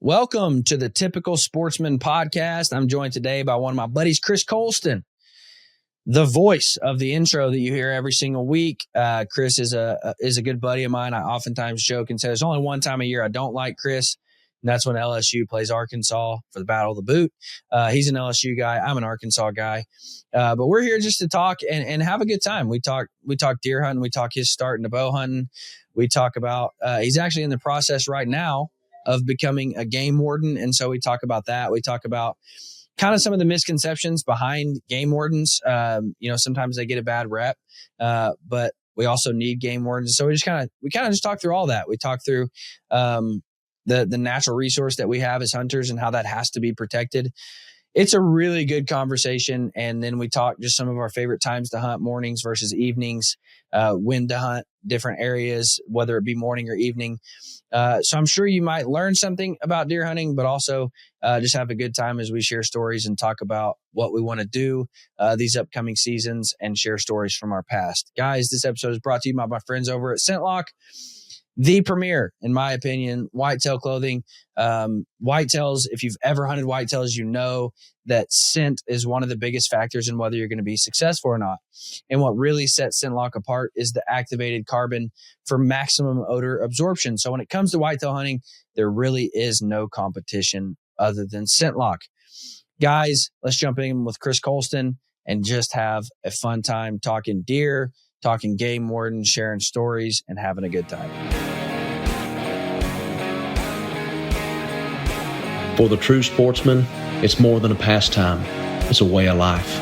Welcome to the Typical Sportsman podcast. I'm joined today by one of my buddies, Chris Colston, the voice of the intro that you hear every single week. Chris is a good buddy of mine. I oftentimes joke and say there's only one time a year I don't like Chris, and that's when LSU plays Arkansas for the Battle of the Boot. He's an LSU guy. I'm an Arkansas guy. But we're here just to talk and have a good time. We talk deer hunting. We talk his start into bow hunting. We talk about he's actually in the process right now of becoming a game warden. And so we talk about that. We talk about kind of some of the misconceptions behind game wardens. Sometimes they get a bad rep, but we also need game wardens. So we kind of just talk through all that. We talk through the natural resource that we have as hunters and how that has to be protected. It's a really good conversation. And then we talk just some of our favorite times to hunt, mornings versus evenings, when to hunt different areas, whether it be morning or evening. So I'm sure you might learn something about deer hunting, but also just have a good time as we share stories and talk about what we want to do these upcoming seasons and share stories from our past. Guys, this episode is brought to you by my friends over at ScentLock, the premier, in my opinion, whitetail clothing. Whitetails, if you've ever hunted whitetails, you know that scent is one of the biggest factors in whether you're going to be successful or not. And what really sets ScentLock apart is the activated carbon for maximum odor absorption. So when it comes to whitetail hunting, there really is no competition other than ScentLock. Guys, let's jump in with Chris Colston and just have a fun time talking deer, talking game warden, sharing stories, and having a good time. For the true sportsman, it's more than a pastime. It's a way of life.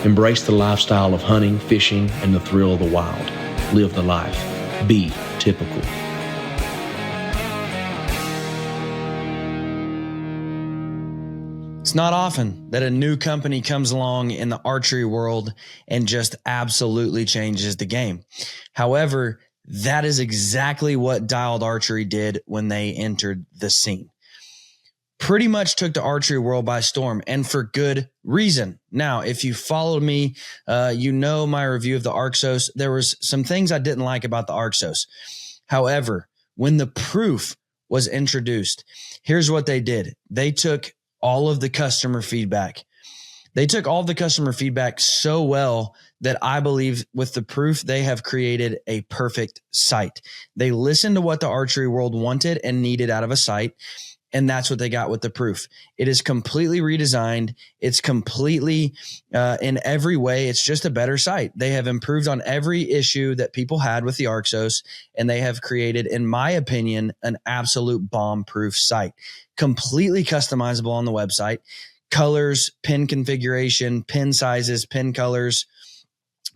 Embrace the lifestyle of hunting, fishing, and the thrill of the wild. Live the life. Be typical. It's not often that a new company comes along in the archery world and just absolutely changes the game. However, that is exactly what Dialed Archery did when they entered the scene. Pretty much took the archery world by storm, and for good reason. Now, if you followed me, you know my review of the Arxos. There was some things I didn't like about the Arxos. However, when the proof was introduced, here's what they did. They took all of the customer feedback. They took all of the customer feedback so well that I believe with the proof, they have created a perfect sight. They listened to what the archery world wanted and needed out of a sight. And that's what they got with the proof. It is completely redesigned. It's completely in every way. It's just a better sight. They have improved on every issue that people had with the Arxos, and they have created, in my opinion, an absolute bomb-proof sight. Completely customizable on the website. Colors, pin configuration, pin sizes, pin colors.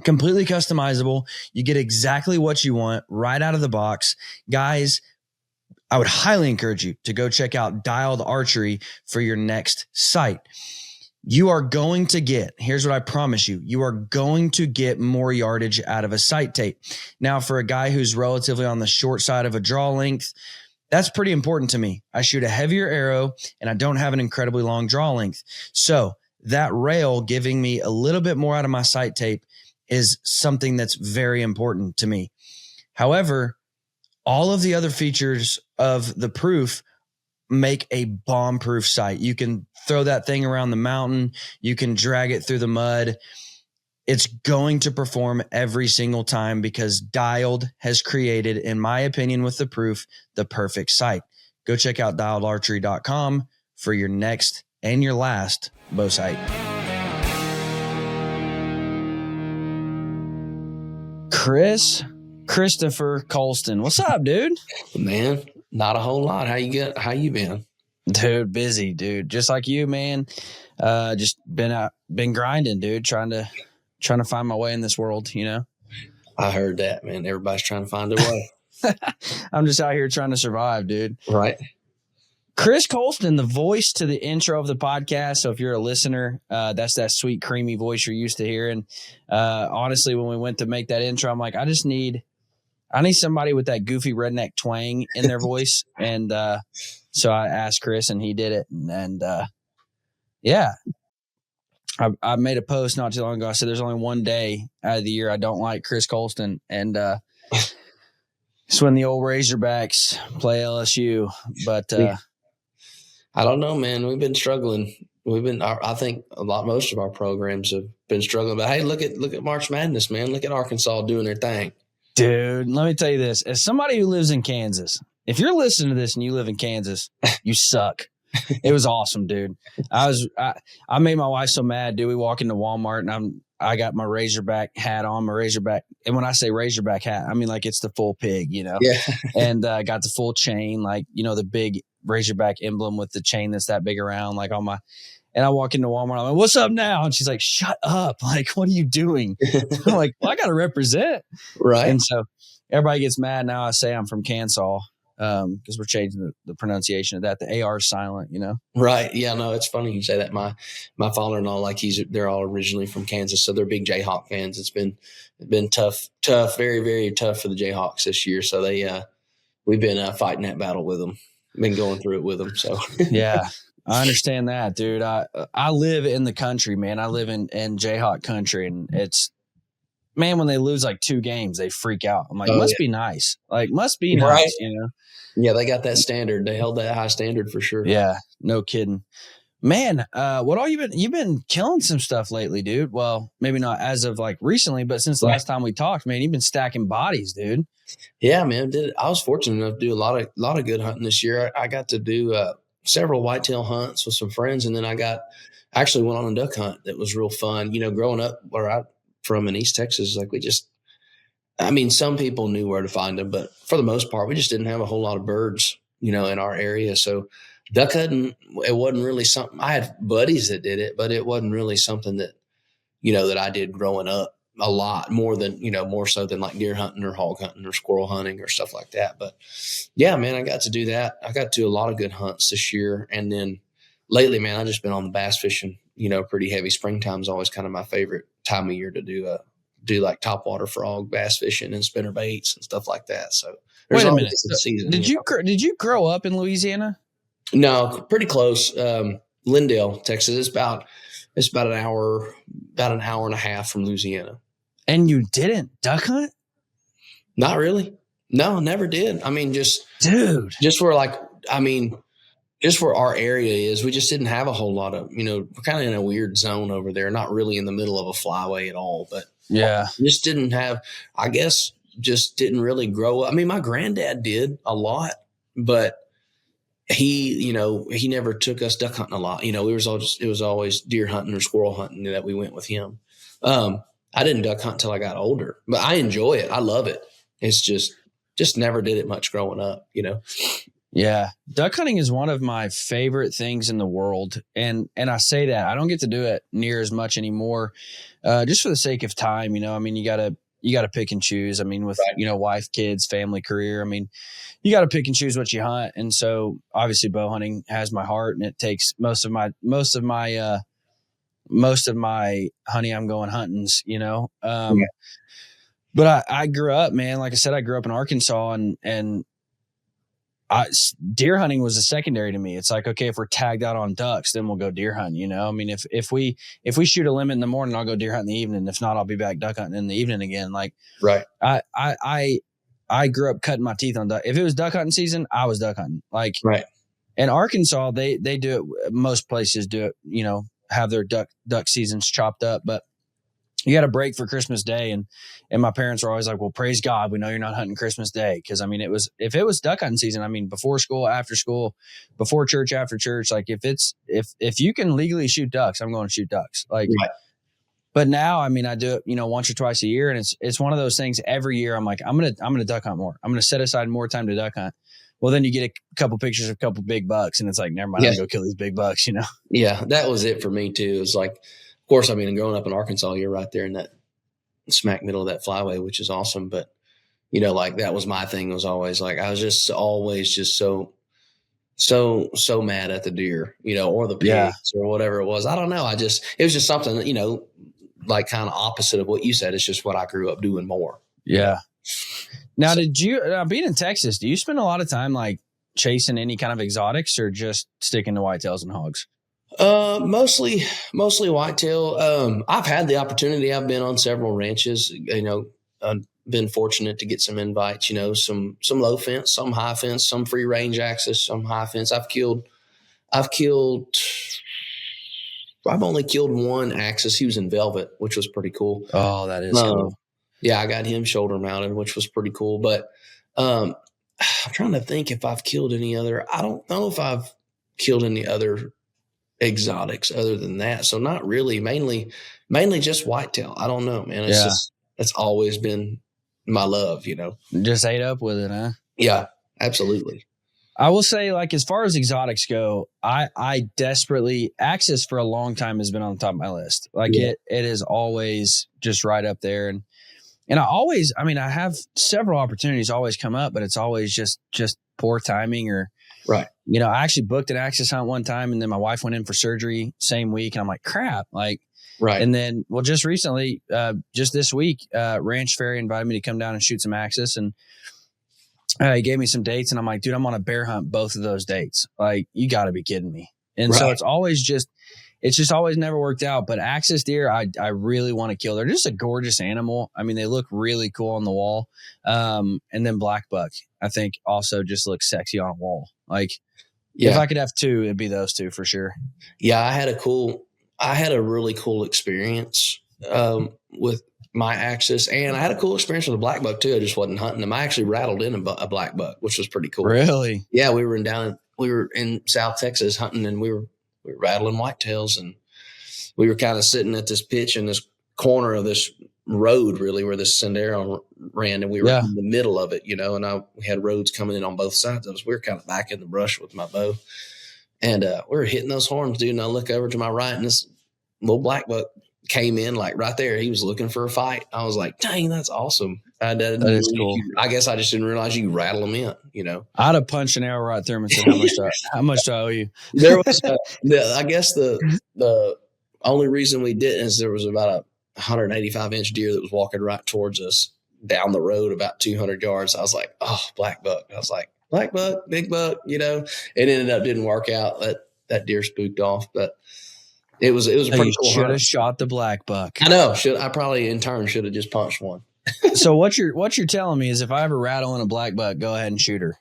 Completely customizable. You get exactly what you want right out of the box. Guys, I would highly encourage you to go check out Dialed Archery for your next sight. You are going to get, here's what I promise you, you are going to get more yardage out of a sight tape. Now, for a guy who's relatively on the short side of a draw length, that's pretty important to me. I shoot a heavier arrow and I don't have an incredibly long draw length. So that rail giving me a little bit more out of my sight tape is something that's very important to me. However, all of the other features of the proof make a bomb-proof sight. You can throw that thing around the mountain. You can drag it through the mud. It's going to perform every single time because Dialed has created, in my opinion, with the proof, the perfect sight. Go check out dialedarchery.com for your next and your last bow sight. Christopher Colston. What's up, dude? Man, not a whole lot. How you been? Dude, busy, dude. Just like you, man. Just been grinding, dude, trying to find my way in this world, you know? I heard that, man. Everybody's trying to find their way. I'm just out here trying to survive, dude. Right. Chris Colston, the voice to the intro of the podcast. So if you're a listener, that's that sweet, creamy voice you're used to hearing. Honestly, when we went to make that intro, I'm like, I need somebody with that goofy redneck twang in their voice. And so I asked Chris and he did it. And yeah, I made a post not too long ago. I said, there's only one day out of the year I don't like Chris Colston. And it's when the old Razorbacks play LSU. But I don't know, man. We've been struggling. I think most of our programs have been struggling. But hey, look at March Madness, man. Look at Arkansas doing their thing. Dude, let me tell you this. As somebody who lives in Kansas, if you're listening to this and you live in Kansas, you suck. It was awesome, dude. I made my wife so mad, dude. We walk into Walmart and I got my Razorback hat on, my Razorback. And when I say Razorback hat, I mean like it's the full pig, you know? Yeah. And got the full chain, like, you know, the big Razorback emblem with the chain that's that big around, like on my. And I walk into Walmart. I'm like, what's up now? And she's like, shut up. Like, what are you doing? I'm like, well, I got to represent. Right. And so everybody gets mad now. I say I'm from Kansas because we're changing the pronunciation of that. The AR is silent, you know? Right. Yeah, no, it's funny you say that. My father-in-law, like they're all originally from Kansas, so they're big Jayhawk fans. It's been tough, very, very tough for the Jayhawks this year. So we've been fighting that battle with them, been going through it with them. So yeah. I understand that, dude. I live in the country, man. I live in Jayhawk country, and it's, man, when they lose like 2 games, they freak out. I'm like, must be nice. Like, must be nice, right. You know? Yeah, they got that standard. They held that high standard for sure. Yeah, no kidding. Man, what all you've been killing some stuff lately, dude. Well, maybe not as of like recently, but since the last time we talked, man, you've been stacking bodies, dude. Yeah, man. I was fortunate enough to do a lot of good hunting this year. I got to do several whitetail hunts with some friends, and then I actually went on a duck hunt that was real fun. You know, growing up where I'm from in East Texas, like some people knew where to find them, but for the most part, we just didn't have a whole lot of birds, you know, in our area. So duck hunting, it wasn't really something. I had buddies that did it, but it wasn't really something that, you know, that I did growing up a lot more so than like deer hunting or hog hunting or squirrel hunting or stuff like that. But yeah, man, I got to do that. I got to do a lot of good hunts this year. And then lately, man, I just been on the bass fishing, you know, pretty heavy. Springtime's always kind of my favorite time of year to do like topwater frog bass fishing and spinner baits and stuff like that. So wait a minute. Did you grow up in Louisiana? No, pretty close. Lindale, Texas. It's about an hour and a half from Louisiana. And you didn't duck hunt? Not really. No, never did. I mean, just where our area is, we just didn't have a whole lot of, you know, we're kind of in a weird zone over there, not really in the middle of a flyway at all, but yeah, just didn't have, I guess, just didn't really grow up. I mean, my granddad did a lot, but he never took us duck hunting a lot. You know, it was always deer hunting or squirrel hunting that we went with him. I didn't duck hunt until I got older, but I enjoy it. I love it. It's just never did it much growing up, you know? Yeah. Duck hunting is one of my favorite things in the world. And I say that I don't get to do it near as much anymore. Just for the sake of time, you know, I mean, you gotta pick and choose. I mean, with, you know, wife, kids, family, career, I mean, you got to pick and choose what you hunt. And so obviously bow hunting has my heart, and it takes most of my honey, I'm going huntings, you know? But I grew up, man, like I said, I grew up in Arkansas, and deer hunting was a secondary to me. It's like, okay, if we're tagged out on ducks, then we'll go deer hunting, you know? I mean, if we shoot a limit in the morning, I'll go deer hunt in the evening. If not, I'll be back duck hunting in the evening again. Like, right. I grew up cutting my teeth on duck. If it was duck hunting season, I was duck hunting. Like, right. In Arkansas, they do it. Most places do it, you know, have their duck seasons chopped up, but you got a break for Christmas Day. And my parents were always like, well, praise God, we know you're not hunting Christmas Day. Cause I mean, if it was duck hunting season, I mean, before school, after school, before church, after church, like if you can legally shoot ducks, I'm going to shoot ducks. Like, right. But now, I mean, I do it, you know, once or twice a year, and it's one of those things every year. I'm like, I'm going to duck hunt more. I'm going to set aside more time to duck hunt. Well, then you get a couple pictures of a couple big bucks, and it's like, never mind, I'll go kill these big bucks, you know? Yeah. That was it for me too. It was like, of course, I mean, growing up in Arkansas, you're right there in that smack middle of that flyway, which is awesome. But, you know, like that was my thing, was always like, I was just always just so mad at the deer, you know, or the pigs or whatever it was. I don't know. It was just something that, you know, like kind of opposite of what you said. It's just what I grew up doing more. Yeah. Now, did you, being in Texas, do you spend a lot of time like chasing any kind of exotics, or just sticking to whitetails and hogs? Mostly whitetail. I've had the opportunity. I've been on several ranches, you know, I've been fortunate to get some invites, you know, some low fence, some high fence, some free range access, some high fence. I've killed I've only killed one axis. He was in velvet, which was pretty cool. Oh, that is cool. Yeah, I got him shoulder mounted, which was pretty cool. But I'm trying to think if I've killed any other. I don't know if I've killed any other exotics other than that. So not really. Mainly just whitetail. I don't know, man. That's always been my love, Just ate up with it, huh? Yeah, absolutely. I will say, like, as far as exotics go, I desperately, Axis for a long time has been on the top of my list. Like it is always just right up there. And I have several opportunities always come up, but it's always just poor timing or, right. I actually booked an Axis hunt one time and then my wife went in for surgery same week. And I'm like, crap. Like, right. And then, just recently, just this week, Ranch Fairy invited me to come down and shoot some Axis, and he gave me some dates, and I'm like, dude, I'm on a bear hunt both of those dates. Like, you got to be kidding me. And so it's just always never worked out. But Axis deer, I really want to kill. They're just a gorgeous animal. I mean, they look really cool on the wall. And then black buck, I think, also just looks sexy on a wall. Like, if I could have two, it'd be those two for sure. Yeah, I had a really cool experience with my Axis, and I had a cool experience with a black buck too. I just wasn't hunting them. I actually rattled in a black buck, which was pretty cool. Really? Yeah, we were in South Texas hunting, and we were rattling whitetails, and we were kind of sitting at this pitch in this corner of this road, really, where this sendero ran, and we were in the middle of it, and we had roads coming in on both sides of us. We were kind of back in the brush with my bow, and we were hitting those horns, dude. And I look over to my right, and this little black buck came in like right there. He was looking for a fight. I was like, dang, that's awesome. That is cool. I guess I just didn't realize you could rattle them in, I'd have punched an arrow right through him and said, how much do I owe you? There was, I guess the only reason we didn't is there was about a 185-inch deer that was walking right towards us down the road about 200 yards. I was like, oh, black buck. I was like, black buck, big buck, It ended up didn't work out. That deer spooked off, but it was a pretty cool. Should have shot the black buck. I know. I probably in turn should have just punched one. So what you're telling me is if I ever rattle in a black buck, go ahead and shoot her.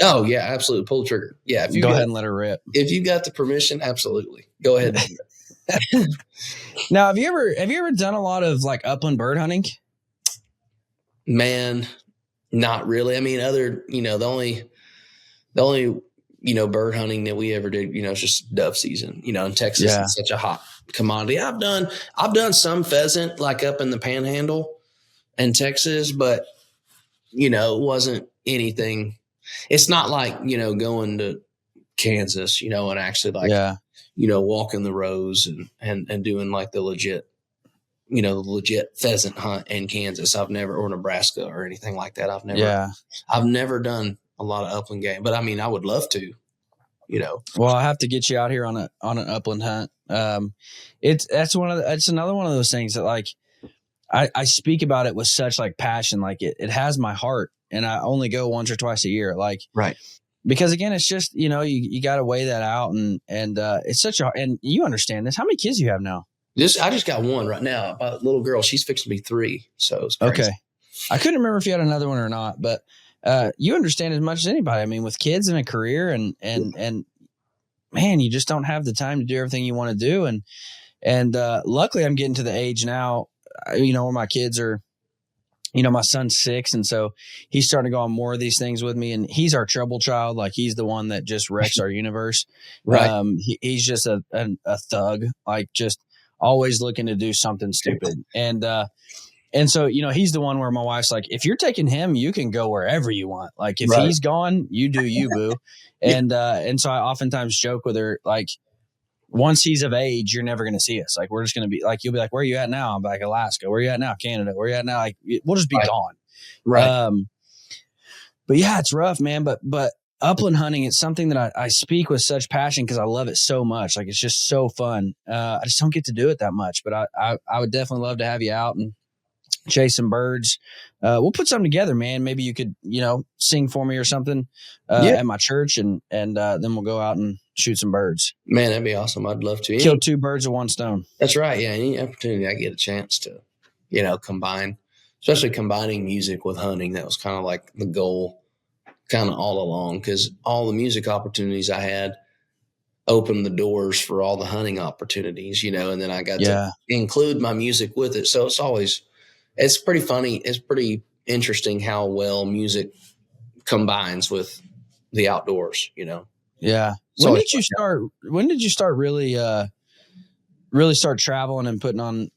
Oh yeah, absolutely. Pull the trigger. Yeah, if you go ahead and let her rip. If you got the permission, absolutely. Go ahead. And do it. Now, have you ever done a lot of like upland bird hunting? Man, not really. I mean, the only bird hunting that we ever did, it's just dove season, in Texas. It's such a hot commodity. I've done some pheasant like up in the panhandle in Texas, but, it wasn't anything. It's not like, going to Kansas, and actually like, walking the rows and doing like the legit pheasant hunt in Kansas. Or Nebraska or anything like that. I've never done a lot of upland game, but I mean, I would love to, Well, I have to get you out here on an upland hunt. It's another one of those things that like, I speak about it with such like passion, like it has my heart, and I only go once or twice a year. Like, right. Because again, it's just, you got to weigh that out and it's and you understand this. How many kids do you have now? I just got one right now. A little girl. She's fixing to be 3. So it's crazy. Okay. I couldn't remember if you had another one or not, but you understand as much as anybody. I mean, with kids and a career and man, you just don't have the time to do everything you want to do. And luckily I'm getting to the age now, where my kids are, my son's 6. And so he's starting to go on more of these things with me, and he's our trouble child. Like, he's the one that just wrecks our universe. Right. He's just a thug, like just always looking to do something stupid. And so, he's the one where my wife's like, if you're taking him, you can go wherever you want. Like, if he's gone, you do you, boo. And so I oftentimes joke with her, like, once he's of age, you're never going to see us. Like, we're just going to be like, you'll be like, where are you at now? I'm like, Alaska. Where are you at now? Canada. Where are you at now? Like, we'll just be gone. Right. But yeah, it's rough, man. But upland hunting, it's something that I speak with such passion because I love it so much. Like, it's just so fun. I just don't get to do it that much, but I would definitely love to have you out and chase some birds. We'll put something together, man. Maybe you could, sing for me or something at my church, and then we'll go out and shoot some birds. Man, that'd be awesome. I'd love to. Kill 2 birds with 1 stone. That's right. Yeah. Any opportunity I get a chance to, combine, especially combining music with hunting. That was kind of like the goal kind of all along, because all the music opportunities I had, opened the doors for all the hunting opportunities, and then I got to Yeah. include my music with it. So it's pretty funny. It's pretty interesting how well music combines with the outdoors. Yeah. It's always fun. When did you start really start traveling and putting on,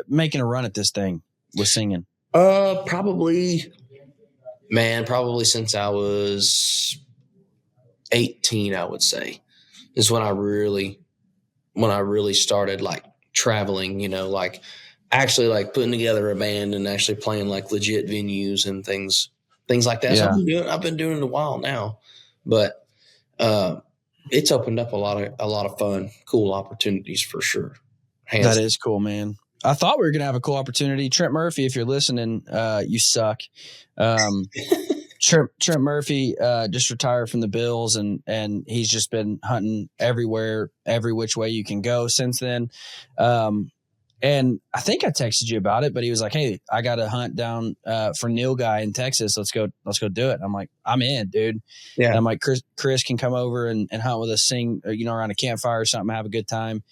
making a run at this thing with singing? Probably since I was 18, I would say, is when I really started like traveling, like actually like putting together a band and actually playing like legit venues and things like that. Yeah. So I've been doing it a while now, but it's opened up a lot of fun, cool opportunities for sure. That is cool, man. I thought we were going to have a cool opportunity. Trent Murphy, if you're listening, you suck. Trent Murphy just retired from the Bills, and he's just been hunting everywhere, every which way you can go since then. And I think I texted you about it, but he was like, "Hey, I got a hunt down for Neil Guy in Texas. Let's go do it." And I'm like, "I'm in, dude." Yeah. And I'm like, Chris can come over and hunt with us, sing, around a campfire or something, have a good time.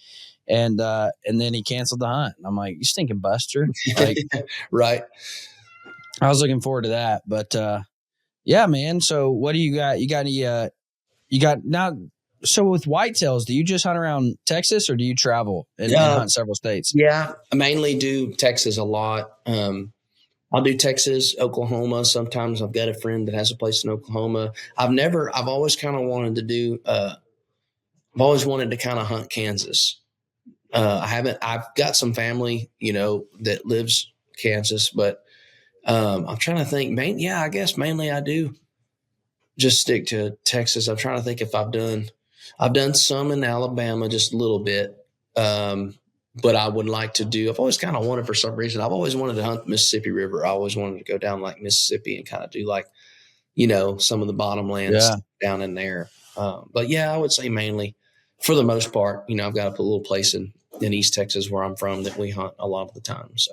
And then he canceled the hunt. And I'm like, "You stinking buster!" Like, right. I was looking forward to that, but yeah, man. So what do you got? You got any? You got now. So with whitetails, do you just hunt around Texas, or do you travel and hunt several states? Yeah, I mainly do Texas a lot. I'll do Texas, Oklahoma. Sometimes I've got a friend that has a place in Oklahoma. I've always kind of wanted to do. I've always wanted to kind of hunt Kansas. I've got some family, that lives Kansas, but I'm trying to think. I guess mainly I do just stick to Texas. I'm trying to think if I've done some in Alabama, just a little bit. But I would like to do, I've always kind of wanted, for some reason, I've always wanted to hunt the Mississippi River. I always wanted to go down like Mississippi and kind of do like, some of the bottomlands down in there. But yeah, I would say mainly for the most part, I've got a little place in East Texas where I'm from that we hunt a lot of the time. So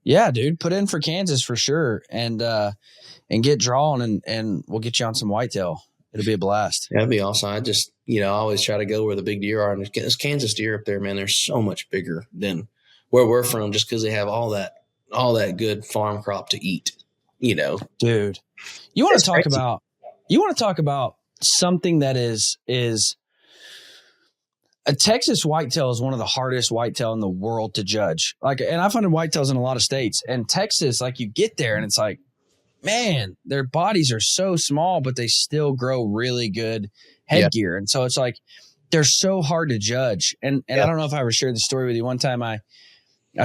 yeah, dude, put in for Kansas for sure. And get drawn and we'll get you on some whitetail. It'll be a blast. That'd be awesome. I just, I always try to go where the big deer are. And this Kansas deer up there, man, they're so much bigger than where we're from, just because they have all that good farm crop to eat, Dude, you want to talk about something that is a Texas whitetail is one of the hardest whitetail in the world to judge. Like, and I've hunted whitetails in a lot of states, and Texas, like, you get there and it's like, man, their bodies are so small, but they still grow really good headgear. And so it's like, they're so hard to judge. And I don't know if I ever shared the story with you. One time I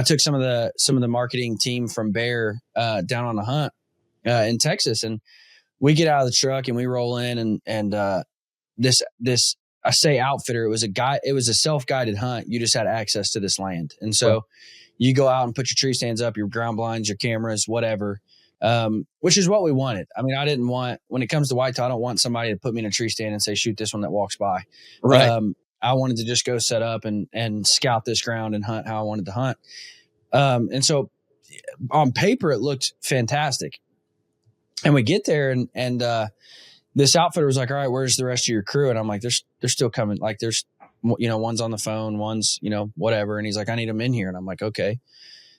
took some of the marketing team from Bear down on a hunt in Texas, and we get out of the truck and we roll in and this, I say outfitter, it was a self-guided hunt. You just had access to this land. And so you go out and put your tree stands up, your ground blinds, your cameras, whatever. Which is what we wanted. I mean, when it comes to whitetail, I don't want somebody to put me in a tree stand and say, shoot this one that walks by. Right. I wanted to just go set up and scout this ground and hunt how I wanted to hunt. And so on paper, it looked fantastic. And we get there and this outfitter was like, all right, where's the rest of your crew? And I'm like, they're still coming. Like, there's, one's on the phone, one's, whatever. And he's like, I need them in here. And I'm like, okay.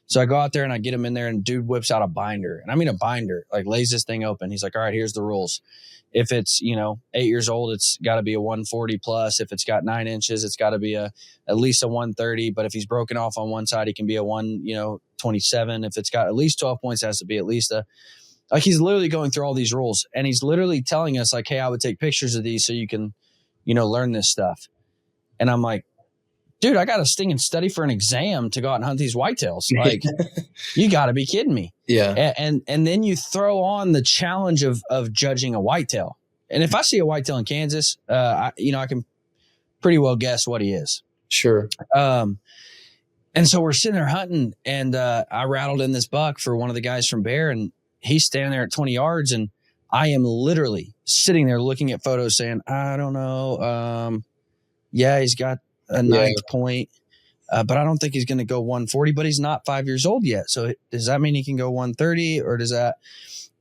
So I go out there and I get him in there, and dude whips out a binder. And I mean a binder, like lays this thing open. He's like, all right, here's the rules. If it's, 8 years old, it's got to be a 140 plus. If it's got 9 inches, it's got to be at least a 130. But if he's broken off on one side, he can be a 127. If it's got at least 12 points, it has to be at least he's literally going through all these rules. And he's literally telling us like, hey, I would take pictures of these so you can, learn this stuff. And I'm like, dude, I got to sting and study for an exam to go out and hunt these whitetails. Like, you got to be kidding me. Yeah. And then you throw on the challenge of judging a whitetail. And if I see a whitetail in Kansas, I can pretty well guess what he is. Sure. And so we're sitting there hunting, and I rattled in this buck for one of the guys from Bear, and he's standing there at 20 yards, and I am literally sitting there looking at photos saying, I don't know. Yeah, he's got a ninth point, but I don't think he's going to go 140, but he's not 5 years old yet. So does that mean he can go 130, or does that?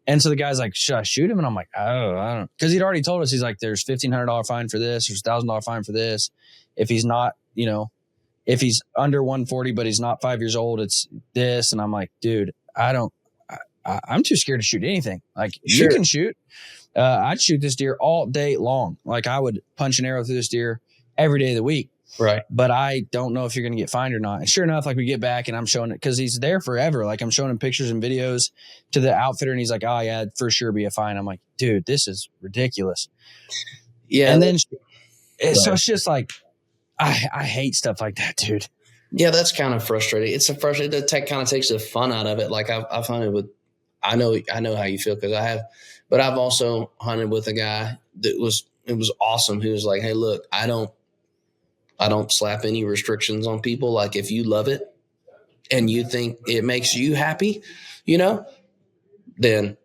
And so the guy's like, should I shoot him? And I'm like, oh, I don't, because he'd already told us, he's like, there's $1,500 fine for this, there's $1,000 fine for this. If he's not, if he's under 140, but he's not 5 years old, it's this. And I'm like, dude, I'm too scared to shoot anything. Like, you can shoot. I'd shoot this deer all day long. Like, I would punch an arrow through this deer every day of the week. Right. But I don't know if you're going to get fined or not. And sure enough, like, we get back and I'm showing it because he's there forever. Like, I'm showing him pictures and videos to the outfitter and he's like, oh yeah, for sure be a fine. I'm like, dude, this is ridiculous. Yeah. And then, so it's just like, I hate stuff like that, dude. Yeah, that's kind of frustrating. It's frustrating. It kind of takes the fun out of it. Like, I've hunted with, I know how you feel because I have, but I've also hunted with a guy that it was awesome. He was like, hey, look, I don't slap any restrictions on people. Like, if you love it and you think it makes you happy, then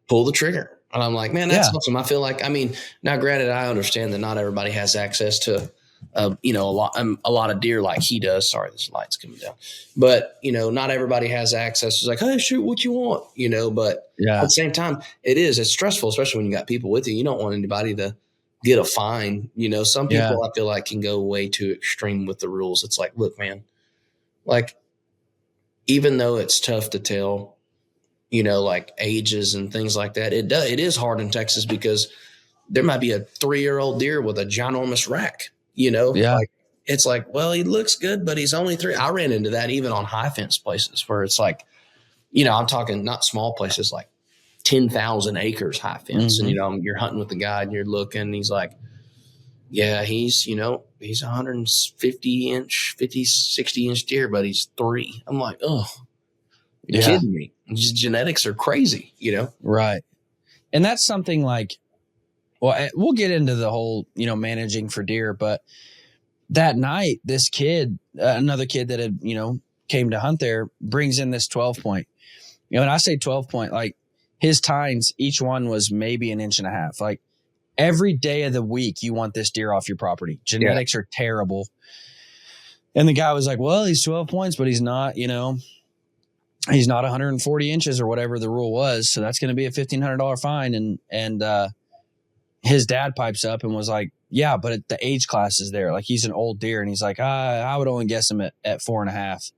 pull the trigger. And I'm like, man, that's awesome. I feel like, I mean, now granted, I understand that not everybody has access to, a lot of deer like he does. Sorry, this light's coming down. But, not everybody has access. It's like, hey, shoot what you want, but at the same time, it's stressful, especially when you got people with you. You don't want anybody to get a fine. Some people I feel like can go way too extreme with the rules. It's like, look, man, like, even though it's tough to tell, like ages and things like that, it is hard in Texas because there might be a 3-year-old deer with a ginormous rack, like, it's like, well, he looks good, but he's only 3. I ran into that even on high fence places where it's like, I'm talking not small places, like 10,000 acres high fence. Mm-hmm. And, you're hunting with the guy and you're looking, and he's like, yeah, he's 150 inch, 60 inch deer, but he's 3. I'm like, oh, you're kidding me. Just genetics are crazy, Right. And that's something like, well, we'll get into the whole, managing for deer, but that night, this kid, another kid that had, came to hunt there, brings in this 12 point. And I say 12 point, like, his tines, each one was maybe 1.5 inches. Like, every day of the week, you want this deer off your property. Genetics are terrible. And the guy was like, well, he's 12 points, but he's not, he's not 140 inches or whatever the rule was. So that's going to be a $1,500 fine. And his dad pipes up and was like, yeah, but the age class is there. Like, he's an old deer. And he's like, I would only guess him at 4.5.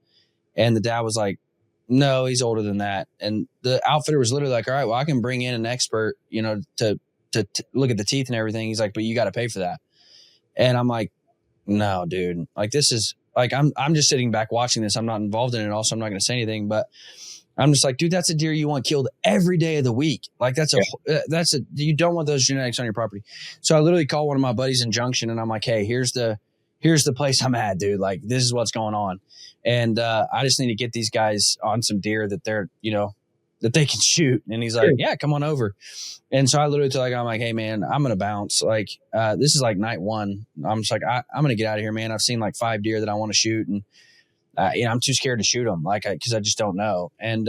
And the dad was like, no, he's older than that. And the outfitter was literally like, all right, well, I can bring in an expert, to look at the teeth and everything. He's like, but you got to pay for that. And I'm like, no, dude, like, this is like, I'm just sitting back watching this. I'm not involved in it. Also, I'm not going to say anything, but I'm just like, dude, that's a deer you want killed every day of the week. Like, you don't want those genetics on your property. So I literally called one of my buddies in Junction and I'm like, hey, here's the place I'm at, dude. Like, this is what's going on. And I just need to get these guys on some deer that they're, that they can shoot. And he's like, yeah, come on over. And so I literally I'm like, hey man, I'm going to bounce. Like, this is like night 1. I'm just like, I'm going to get out of here, man. I've seen like 5 deer that I want to shoot. And, I'm too scared to shoot them. Like, cause I just don't know. And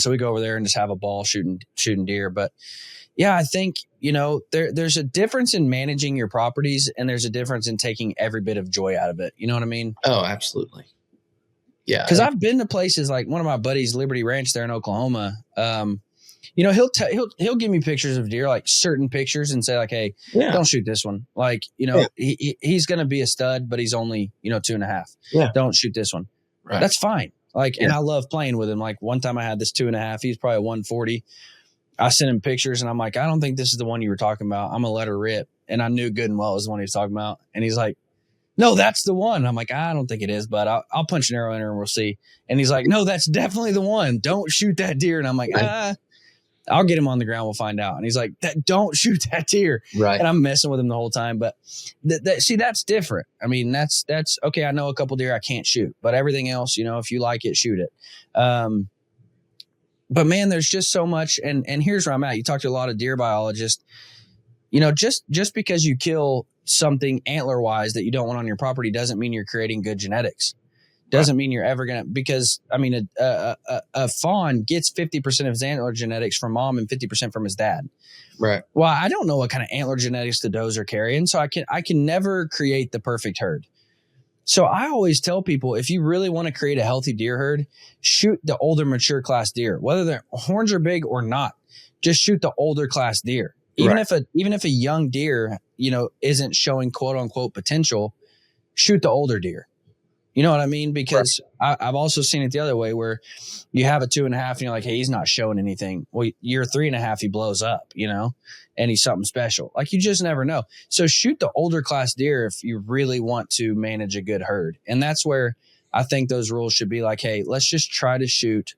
so we go over there and just have a ball shooting deer. But yeah, I think, there's a difference in managing your properties and there's a difference in taking every bit of joy out of it. You know what I mean? Oh, absolutely. Yeah. Cause I've been to places like one of my buddies, Liberty Ranch there in Oklahoma. He'll give me pictures of deer, like certain pictures, and say like, hey, don't shoot this one. Like, he's going to be a stud, but he's only, 2.5. Yeah. Don't shoot this one. Right. That's fine. Like, and I love playing with him. Like, one time I had this 2.5, he's probably 140. I sent him pictures and I'm like, I don't think this is the one you were talking about. I'm going to let her rip. And I knew good and well it was the one he was talking about. And he's like, no, that's the one. I'm like, I don't think it is, but I'll punch an arrow in her and we'll see. And he's like, no, that's definitely the one. Don't shoot that deer. And I'm like, I'll get him on the ground. We'll find out. And he's like, don't shoot that deer. Right. And I'm messing with him the whole time. But see, that's different. I mean, that's okay. I know a couple deer I can't shoot, but everything else, if you like it, shoot it. But man, there's just so much. And here's where I'm at. You talk to a lot of deer biologists, just because you kill something antler wise that you don't want on your property doesn't mean you're creating good genetics. Doesn't mean you're ever going to, because I mean, a fawn gets 50% of his antler genetics from mom and 50% from his dad. Right. Well, I don't know what kind of antler genetics the does are carrying. So I can never create the perfect herd. So I always tell people, if you really want to create a healthy deer herd, shoot the older mature class deer, whether their horns are big or not. Just shoot the older class deer. Even if a young deer, isn't showing quote unquote potential, shoot the older deer. You know what I mean? Because I've also seen it the other way, where you have a 2.5 and you're like, hey, he's not showing anything. Well, you're 3.5, he blows up, and he's something special. Like, you just never know. So shoot the older class deer if you really want to manage a good herd. And that's where I think those rules should be like, hey, let's just try to shoot.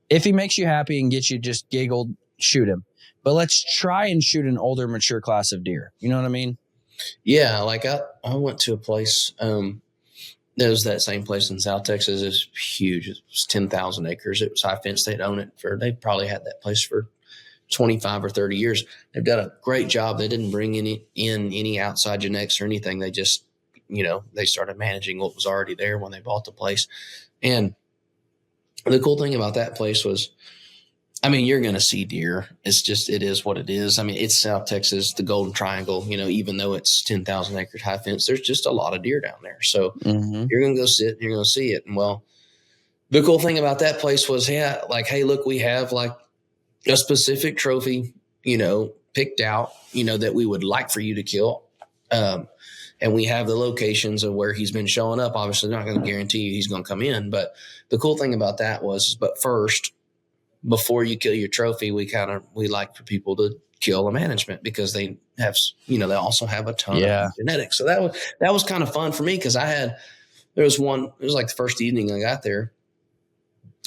If he makes you happy and gets you just giggled, shoot him. But let's try and shoot an older, mature class of deer. You know what I mean? Yeah. Like I went to a place, there was that same place in South Texas. It's huge. It was 10,000 acres. It was high fence. They probably had that place for 25 or 30 years. They've done a great job. They didn't bring in any outside genetics or anything. They just, they started managing what was already there when they bought the place. And the cool thing about that place was, you're going to see deer. It is what it is. It's South Texas, the Golden Triangle, even though it's 10,000 acres high fence, there's just a lot of deer down there. So you're going to go sit and you're going to see it. And well, the cool thing about that place was, hey, look, we have like a specific trophy, picked out, that we would like for you to kill. And we have the locations of where he's been showing up. Obviously, not going to guarantee you he's going to come in. But the cool thing about that was, first, before you kill your trophy, we like for people to kill the management, because they have, they also have a ton of genetics. So that was kind of fun for me, because it was like the first evening I got there,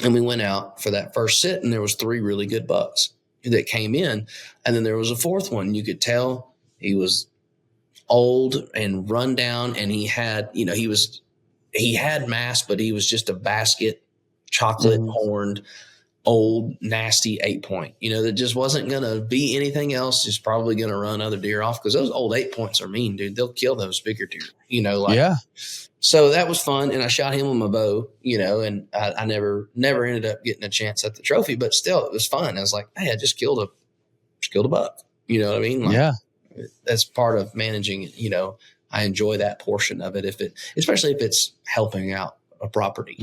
and we went out for that first sit, and there was 3 really good bucks that came in. And then there was a 4th one. You could tell he was old and run down, and he had, he had mass, but he was just a basket, chocolate horned, old, nasty 8-point, that just wasn't going to be anything else. Just probably going to run other deer off, because those old 8-points are mean, dude. They'll kill those bigger deer, So that was fun. And I shot him with my bow, and I never ended up getting a chance at the trophy, but still it was fun. I was like, hey, I just killed a buck. You know what I mean? That's part of managing it. I enjoy that portion of it, especially if it's helping out a property.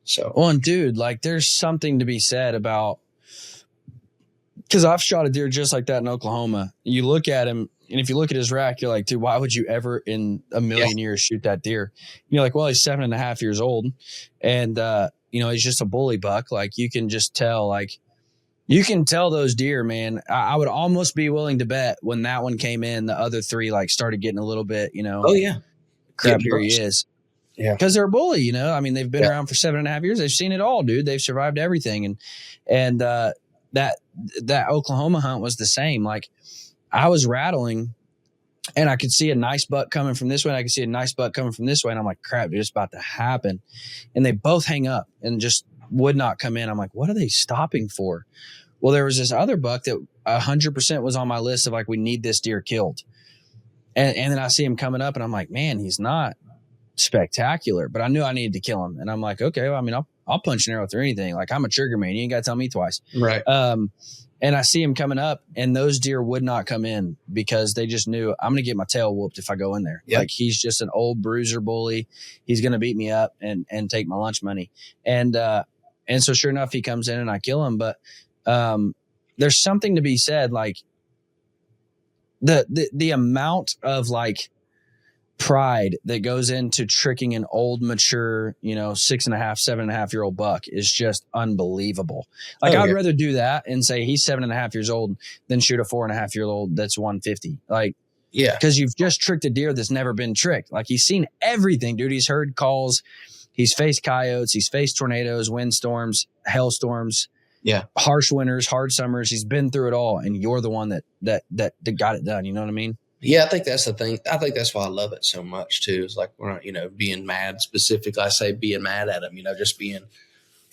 So, well, and dude, like, there's something to be said about, because I've shot a deer just like that in Oklahoma. You look at him, and if you look at his rack, you're like, dude, why would you ever in a million years shoot that deer? You're like, well, he's 7.5 years old, and he's just a bully buck. Like, you can just tell, you can tell those deer, man. I would almost be willing to bet when that one came in, the other 3 started getting a little bit, crap, here he is. Yeah. Because they're a bully, they've been around for 7.5 years. They've seen it all, dude. They've survived everything. And that Oklahoma hunt was the same. Like, I was rattling, and I could see a nice buck coming from this way, and I could see a nice buck coming from this way. And I'm like, crap, dude, it's about to happen. And they both hang up and just would not come in. I'm like, what are they stopping for? Well, there was this other buck that 100% was on my list of like, we need this deer killed. And then I see him coming up, and I'm like, man, he's not spectacular, but I knew I needed to kill him. And I'm like, okay, well, I'll punch an arrow through anything. Like, I'm a trigger man. You ain't got to tell me twice. Right. And I see him coming up, and those deer would not come in, because they just knew, I'm going to get my tail whooped if I go in there. Yep. Like, he's just an old bruiser bully. He's going to beat me up and take my lunch money. And so sure enough, he comes in and I kill him. But there's something to be said, like, the amount of like pride that goes into tricking an old, mature, 6.5, 7.5-year-old buck is just unbelievable. Like, I'd rather do that and say he's 7.5 years old than shoot a 4.5-year-old that's 150. Like, because you've just tricked a deer that's never been tricked. Like, he's seen everything, dude. He's heard calls. He's faced coyotes. He's faced tornadoes, windstorms, hailstorms, harsh winters, hard summers. He's been through it all, and you're the one that got it done. You know what I mean? Yeah, I think that's the thing. I think that's why I love it so much too. It's like, we're not, being mad specifically. I say being mad at them, just being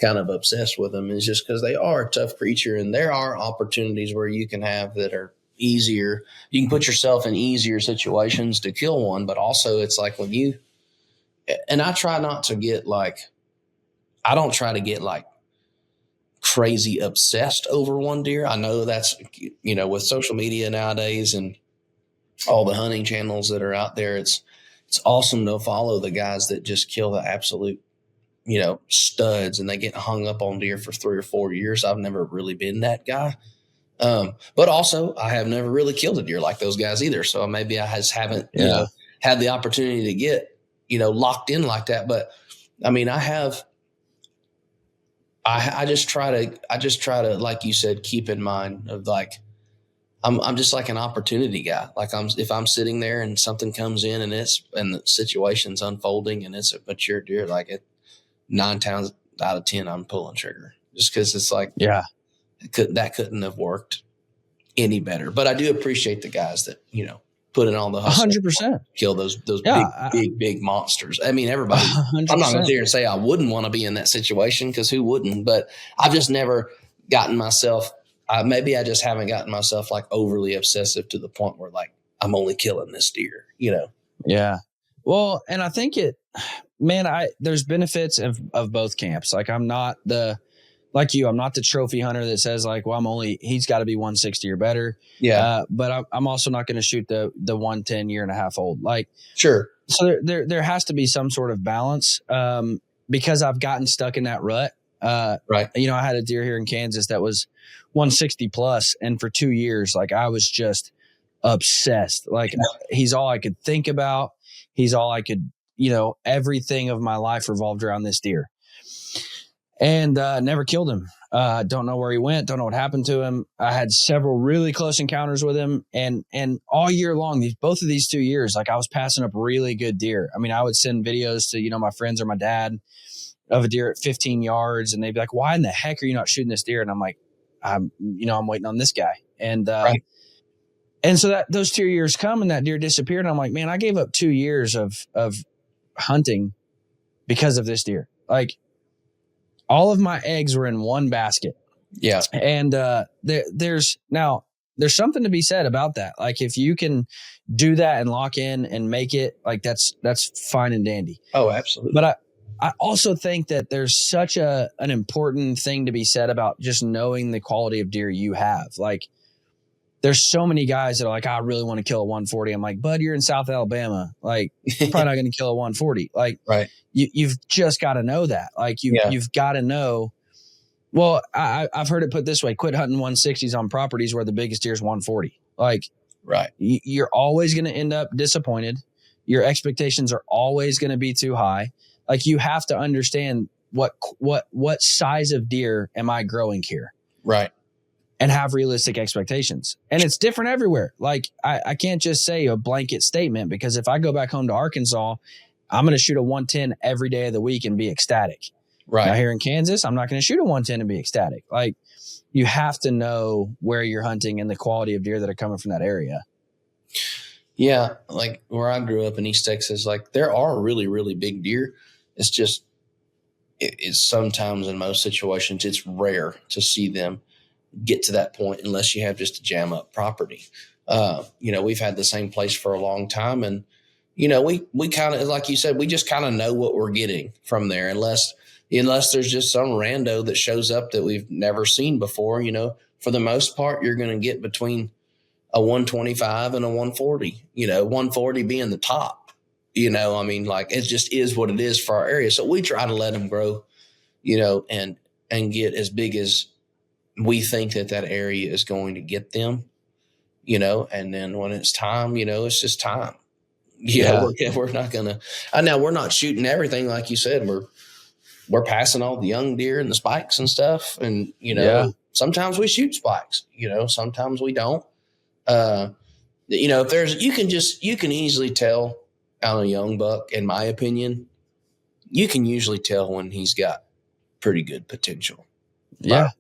kind of obsessed with them, is just because they are a tough creature, and there are opportunities where you can have that are easier. You can put yourself in easier situations to kill one, but also it's like and I try not to get I don't try to get crazy obsessed over one deer. I know that's, with social media nowadays and all the hunting channels that are out there, it's it's awesome to follow the guys that just kill the absolute, studs, and they get hung up on deer for 3 or 4 years. I've never really been that guy. But also I have never really killed a deer like those guys either. So maybe I just haven't, had the opportunity to get, locked in like that. But I mean, I just try to, like you said, keep in mind of like, I'm just like an opportunity guy. Like if I'm sitting there and something comes in and the situation's unfolding and it's a mature deer, like it 9 times out of 10, I'm pulling trigger just because it's like, that couldn't have worked any better. But I do appreciate the guys that, put in all the hustle, 100%, kill those big monsters. I mean, everybody, 100%. I'm not going to sit here and say I wouldn't want to be in that situation because who wouldn't, but I've just never gotten myself, maybe I just haven't gotten myself like overly obsessive to the point where like, I'm only killing this deer, Yeah. Well, and I think there's benefits of both camps. Like I'm not I'm not the trophy hunter that says like, well, he's got to be 160 or better. Yeah. But I'm also not going to shoot the 110 year and a half old. Like, sure. So there has to be some sort of balance. Because I've gotten stuck in that rut. Right. I had a deer here in Kansas that was 160 plus. And for 2 years, like I was just obsessed. Like he's all I could think about. He's all I could, everything of my life revolved around this deer. And never killed him. Don't know where he went. Don't know what happened to him. I had several really close encounters with him. And all year long, both of these 2 years, like I was passing up really good deer. I mean, I would send videos to, my friends or my dad of a deer at 15 yards. And they'd be like, why in the heck are you not shooting this deer? And I'm like, I'm waiting on this guy. And right. And so those 2 years come and that deer disappeared. And I'm like, man, I gave up 2 years of hunting because of this deer. Like, all of my eggs were in one basket. Yeah. And there's something to be said about that. Like if you can do that and lock in and make it, like that's fine and dandy. Oh, absolutely. But I also think that there's such an important thing to be said about just knowing the quality of deer you have. Like there's so many guys that are like, I really want to kill a 140. I'm like, bud, you're in South Alabama. Like you're probably not going to kill a 140. Like right. You've just got to know that. Like you've got to know. Well, I've heard it put this way: quit hunting 160s on properties where the biggest deer is 140. Like, right, you're always going to end up disappointed. Your expectations are always going to be too high. Like you have to understand what size of deer am I growing here, right, and have realistic expectations. And it's different everywhere. Like I can't just say a blanket statement because if I go back home to Arkansas, I'm going to shoot a 110 every day of the week and be ecstatic. Right. Now here in Kansas, I'm not going to shoot a 110 and be ecstatic. Like you have to know where you're hunting and the quality of deer that are coming from that area. Yeah. Like where I grew up in East Texas, like there are really, really big deer. It's just, it's sometimes in most situations, it's rare to see them get to that point unless you have just a jam up property. We've had the same place for a long time and, we kind of, like you said, we just kind of know what we're getting from there unless there's just some rando that shows up that we've never seen before. For the most part, you're going to get between a 125 and a 140, 140 being the top, like it just is what it is for our area. So we try to let them grow, and get as big as we think that area is going to get them, and then when it's time, it's just time. We're not going to, now we're not shooting everything. Like you said, we're passing all the young deer and the spikes and stuff. And, sometimes we shoot spikes, sometimes we don't. You can easily tell on a young buck, in my opinion, you can usually tell when he's got pretty good potential.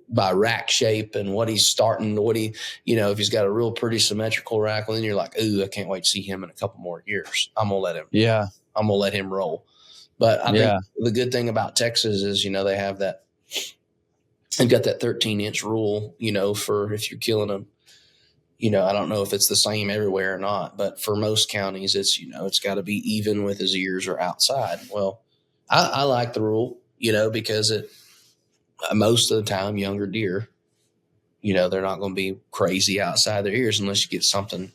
By rack shape and what he's starting, if he's got a real pretty symmetrical rack, well, then you're like, ooh, I can't wait to see him in a couple more years. I'm going to let him roll. But I think the good thing about Texas is, they have they've got that 13-inch rule, for if you're killing them, I don't know if it's the same everywhere or not, but for most counties, it's got to be even with his ears or outside. Well, I like the rule, because most of the time, younger deer, they're not going to be crazy outside their ears unless you get something,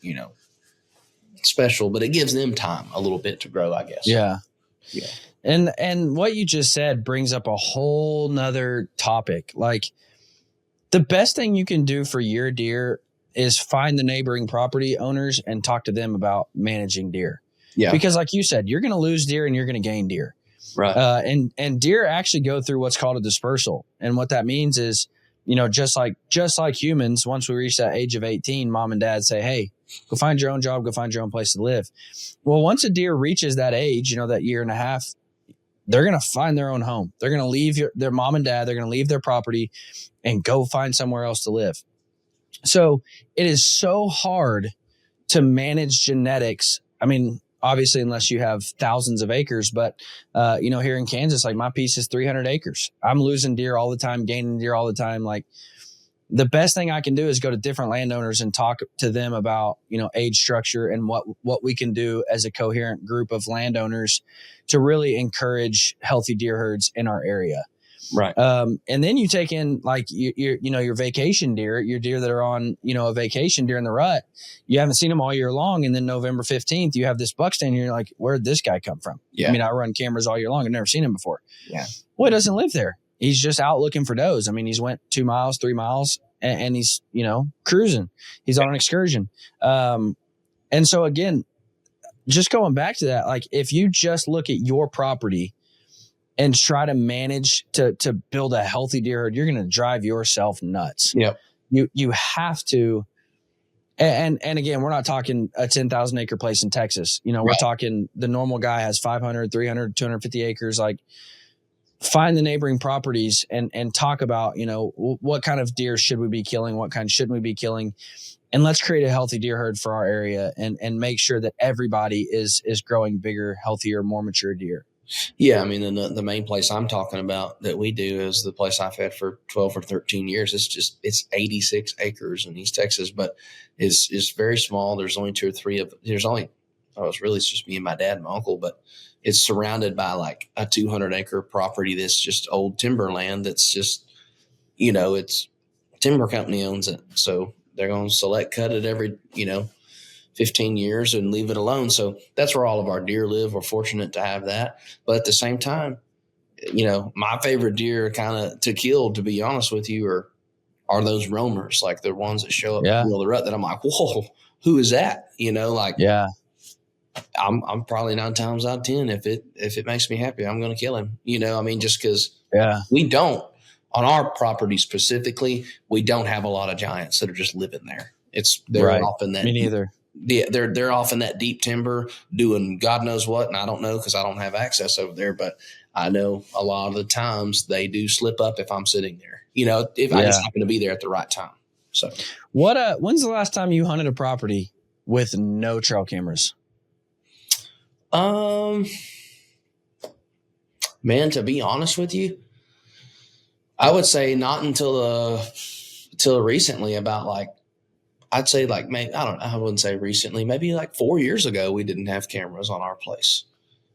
special, but it gives them time a little bit to grow, I guess. Yeah. Yeah. And what you just said brings up a whole nother topic. Like, the best thing you can do for your deer is find the neighboring property owners and talk to them about managing deer. Yeah. Because like you said, you're going to lose deer and you're going to gain deer. Right. And deer actually go through what's called a dispersal. And what that means is, just like humans, once we reach that age of 18, mom and dad say, hey, go find your own job, go find your own place to live. Well, once a deer reaches that age, that year and a half, they're going to find their own home. They're going to leave their mom and dad. They're going to leave their property and go find somewhere else to live. So it is so hard to manage genetics. I mean, obviously, unless you have thousands of acres, but, here in Kansas, like my piece is 300 acres. I'm losing deer all the time, gaining deer all the time. Like, the best thing I can do is go to different landowners and talk to them about, age structure and what we can do as a coherent group of landowners to really encourage healthy deer herds in our area. Right. And then you take in like your vacation deer, your deer that are on, a vacation during the rut. You haven't seen them all year long. And then November 15th, you have this buck stand and you're like, where'd this guy come from? Yeah. I mean, I run cameras all year long. I've never seen him before. Yeah. Well, he doesn't live there. He's just out looking for does. I mean, he's went 2 miles, 3 miles and he's, cruising. He's on an excursion. And so again, just going back to that, like if you just look at your property and try to manage to build a healthy deer herd, you're going to drive yourself nuts. Yep. You have to. And again, we're not talking a 10,000 acre place in Texas. We're talking the normal guy has 500, 300, 250 acres. Like, find the neighboring properties and talk about, what kind of deer should we be killing? What kind shouldn't we be killing? And let's create a healthy deer herd for our area and make sure that everybody is growing bigger, healthier, more mature deer. Yeah. I mean, the main place I'm talking about that we do is the place I've had for 12 or 13 years. It's 86 acres in East Texas, but it's very small. There's only 2 or 3 it's just me and my dad and my uncle, but it's surrounded by like a 200 acre property. That's just old timberland. That's just, it's timber company owns it. So they're going to select cut it every, 15 years and leave it alone. So that's where all of our deer live. We're fortunate to have that. But at the same time, my favorite deer kind of to kill, to be honest with you, are those roamers, like the ones that show up in the middle of the rut that I'm like, whoa, who is that? Yeah. I'm probably 9 times out of 10. If it makes me happy, I'm going to kill him. Just because we don't, on our property specifically, we don't have a lot of giants that are just living there. They're off in that. Me neither. They're off in that deep timber doing God knows what, and I don't know because I don't have access over there. But I know a lot of the times they do slip up if I'm sitting there. If I just happen to be there at the right time. So, when's the last time you hunted a property with no trail cameras? Man, to be honest with you, I would say not until recently. About like, I'd say like maybe I wouldn't say recently. Maybe like 4 years ago, we didn't have cameras on our place.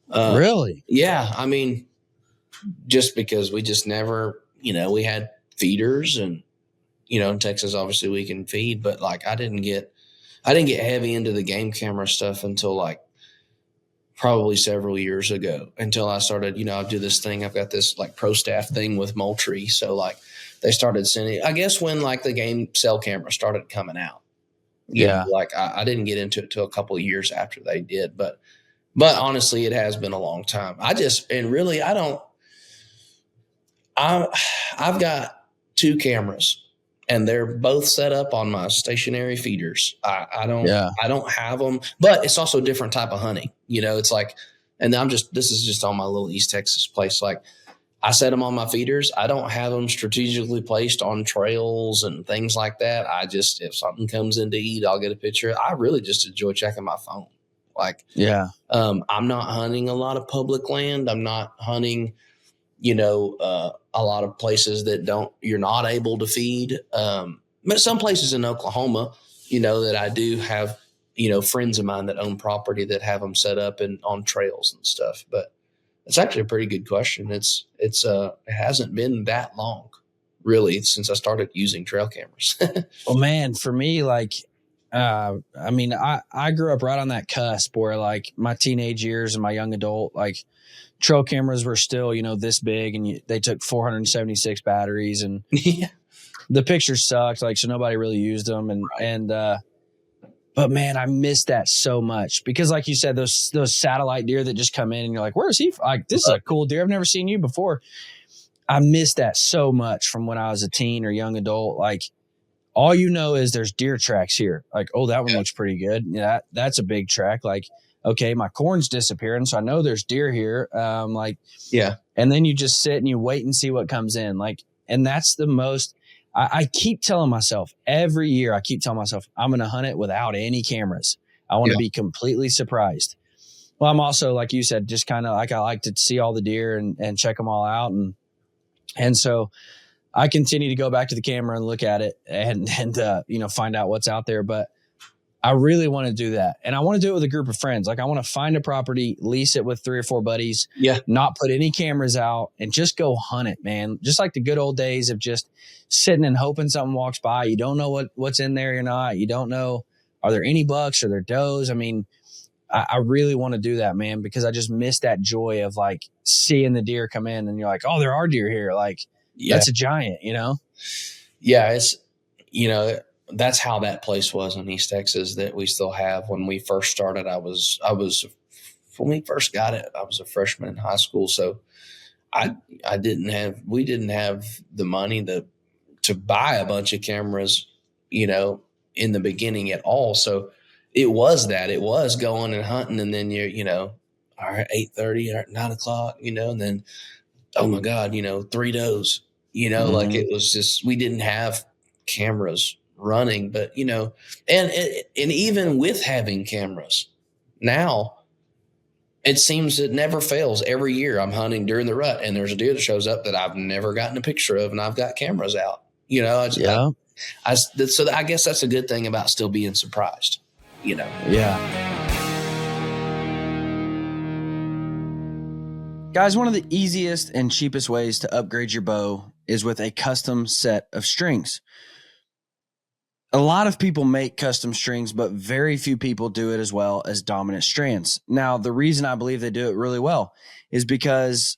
Really? Yeah, I mean, just because we just never, we had feeders, and in Texas, obviously we can feed, but like I didn't get heavy into the game camera stuff until like probably several years ago, until I started, I do this thing. I've got this like pro staff thing with Moultrie. So like they started sending, I guess when like the game cell camera started coming out. Like I didn't get into it till a couple of years after they did, but honestly, it has been a long time. I've got 2 cameras and they're both set up on my stationary feeders. I don't have them, but it's also a different type of hunting. It's like, and this is just on my little East Texas place. Like I set them on my feeders. I don't have them strategically placed on trails and things like that. if something comes in to eat, I'll get a picture. I really just enjoy checking my phone. Like, I'm not hunting a lot of public land. I'm not hunting, a lot of places that you're not able to feed. But some places in Oklahoma, that I do have, friends of mine that own property that have them set up and on trails and stuff. But it's actually a pretty good question. It hasn't been that long, really, since I started using trail cameras. Well, man, for me, like I mean, I grew up right on that cusp where like my teenage years and my young adult, like trail cameras were still, this big, and they took 476 batteries, and Yeah. the pictures sucked. Like, so nobody really used them. But man, I miss that so much because, like you said, those satellite deer that just come in and you're like, where is he? Like, this is a cool deer. I've never seen you before. I miss that so much from when I was a teen or young adult. Like, all is there's deer tracks here. Like, oh, that one looks pretty good. Yeah, that's a big track. Like, okay, my corn's disappearing, so I know there's deer here. And then you just sit and you wait and see what comes in. Like, and that's the most. I keep telling myself every year. I keep telling myself I'm going to hunt it without any cameras. I want to be completely surprised. Well, I'm also, like you said, just kind of like I like to see all the deer and check them all out, and so I continue to go back to the camera and look at it and find out what's out there. But I really want to do that. And I want to do it with a group of friends. Like, I want to find a property, lease it with 3 or 4 buddies, not put any cameras out, and just go hunt it, man. Just like the good old days of just sitting and hoping something walks by. You don't know what's in there or not. You don't know, are there any bucks? Are there does? I mean, I really want to do that, man, because I just miss that joy of like seeing the deer come in and you're like, oh, there are deer here. Like, that's a giant, Yeah, it's, that's how that place was in East Texas that we still have. When we first started, when we first got it, I was a freshman in high school. So we didn't have the money to buy a bunch of cameras, in the beginning at all. So it was going and hunting, and then all right, 8:30 or 9:00, and then, oh my God, 3 does, like it was just, we didn't have cameras running, but and even with having cameras now, it seems it never fails. Every year I'm hunting during the rut and there's a deer that shows up that I've never gotten a picture of, and I've got cameras out, so I guess that's a good thing about still being surprised, Guys, one of the easiest and cheapest ways to upgrade your bow is with a custom set of strings. A lot of people make custom strings, but very few people do it as well as Dominant Strands. Now, the reason I believe they do it really well is because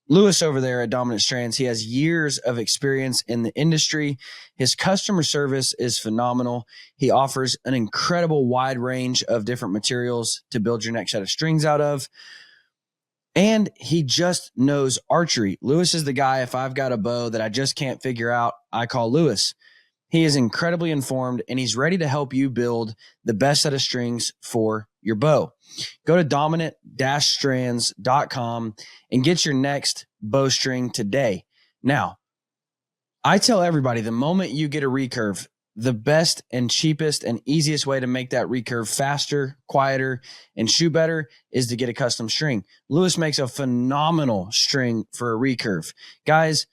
Lewis over there at Dominant Strands, he has years of experience in the industry. His customer service is phenomenal. He offers an incredible wide range of different materials to build your next set of strings out of. And he just knows archery. Lewis is the guy, if I've got a bow that I just can't figure out, I call Lewis. He is incredibly informed, and he's ready to help you build the best set of strings for your bow. Go to dominant-strands.com and get your next bowstring today. Now, I tell everybody, the moment you get a recurve, the best and cheapest and easiest way to make that recurve faster, quieter, and shoot better is to get a custom string. Lewis makes a phenomenal string for a recurve. Guys,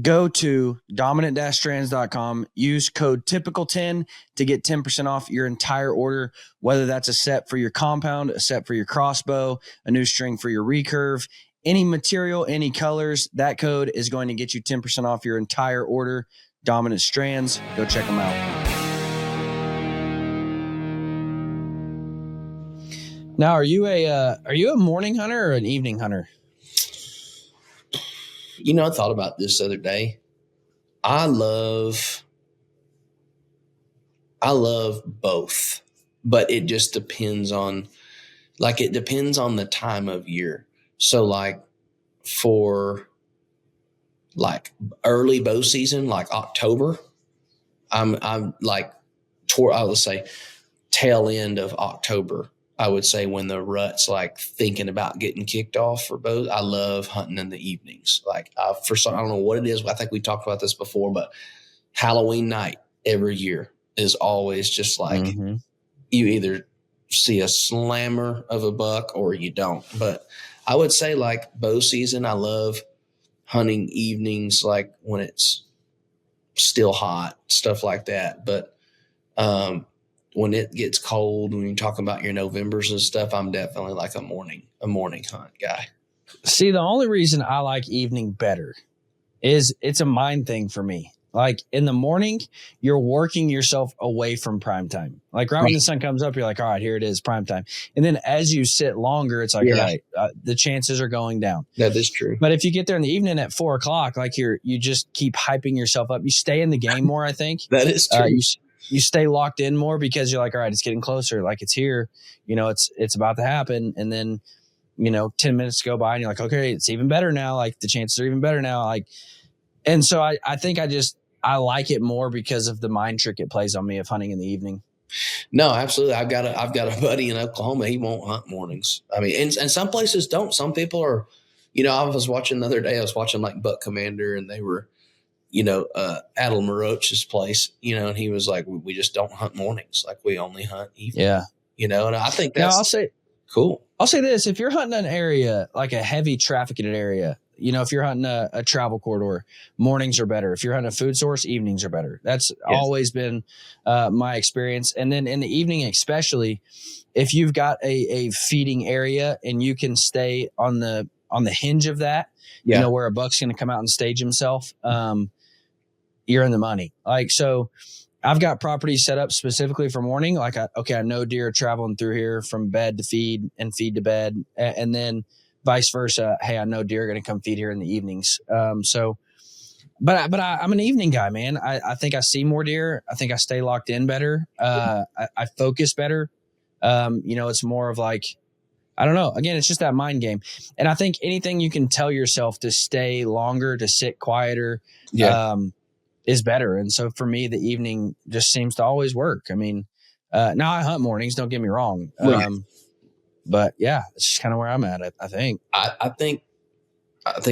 go to dominant-strands.com, use code typical10 to get 10% off your entire order, whether that's a set for your compound, a set for your crossbow, a new string for your recurve, any material, any colors. That code is going to get you 10% off your entire order. Dominant Strands, go check them out. Now, are you a morning hunter or an evening hunter? I thought about this the other day. I love both, but it just depends on, the time of year. So for early bow season, like October, let's say tail end of October, I would say, when the rut's thinking about getting kicked off for bows. I love hunting in the evenings. I don't know what it is. I think we talked about this before, but Halloween night every year is always just you either see a slammer of a buck or you don't. But I would say bow season, I love hunting evenings, when it's still hot, stuff like that. But when it gets cold, when you're talking about your Novembers and stuff, I'm definitely a morning hunt guy. See, the only reason I like evening better is it's a mind thing for me. Like in the morning, you're working yourself away from prime time. Like right when the sun comes up, you're like, all right, here it is, prime time. And then as you sit longer, it's like, all right, the chances are going down. That is true. But if you get there in the evening at 4 o'clock, like you just keep hyping yourself up. You stay in the game more, I think. That is true. You stay locked in more because you're like, all right, it's getting closer. Like it's here, it's about to happen. And then, 10 minutes go by and you're like, okay, it's even better now. Like the chances are even better now. Like, and so I think I like it more because of the mind trick it plays on me of hunting in the evening. No, absolutely. I've got a buddy in Oklahoma. He won't hunt mornings. I mean, and some places don't. Some people are, I was watching the other day, I was watching like Buck Commander, and they were, Adel Maroch's place, and he was like, we just don't hunt mornings. Like we only hunt evening. Yeah. And I think that's cool. I'll say this. If you're hunting an area, like a heavy trafficked area, if you're hunting a travel corridor, mornings are better. If you're hunting a food source, evenings are better. That's always been my experience. And then in the evening, especially if you've got a feeding area and you can stay on the hinge of that, where a buck's going to come out and stage himself, you're in the money. Like, so I've got properties set up specifically for morning. Like, I know deer are traveling through here from bed to feed and feed to bed. And then vice versa. Hey, I know deer are going to come feed here in the evenings. But I'm an evening guy, man. I think I see more deer. I think I stay locked in better. I focus better. It's more of like, I don't know. Again, it's just that mind game. And I think anything you can tell yourself to stay longer, to sit quieter, is better. And so for me, the evening just seems to always work. I mean, now I hunt mornings, don't get me wrong. But yeah, it's just kind of where I'm at. I think. I think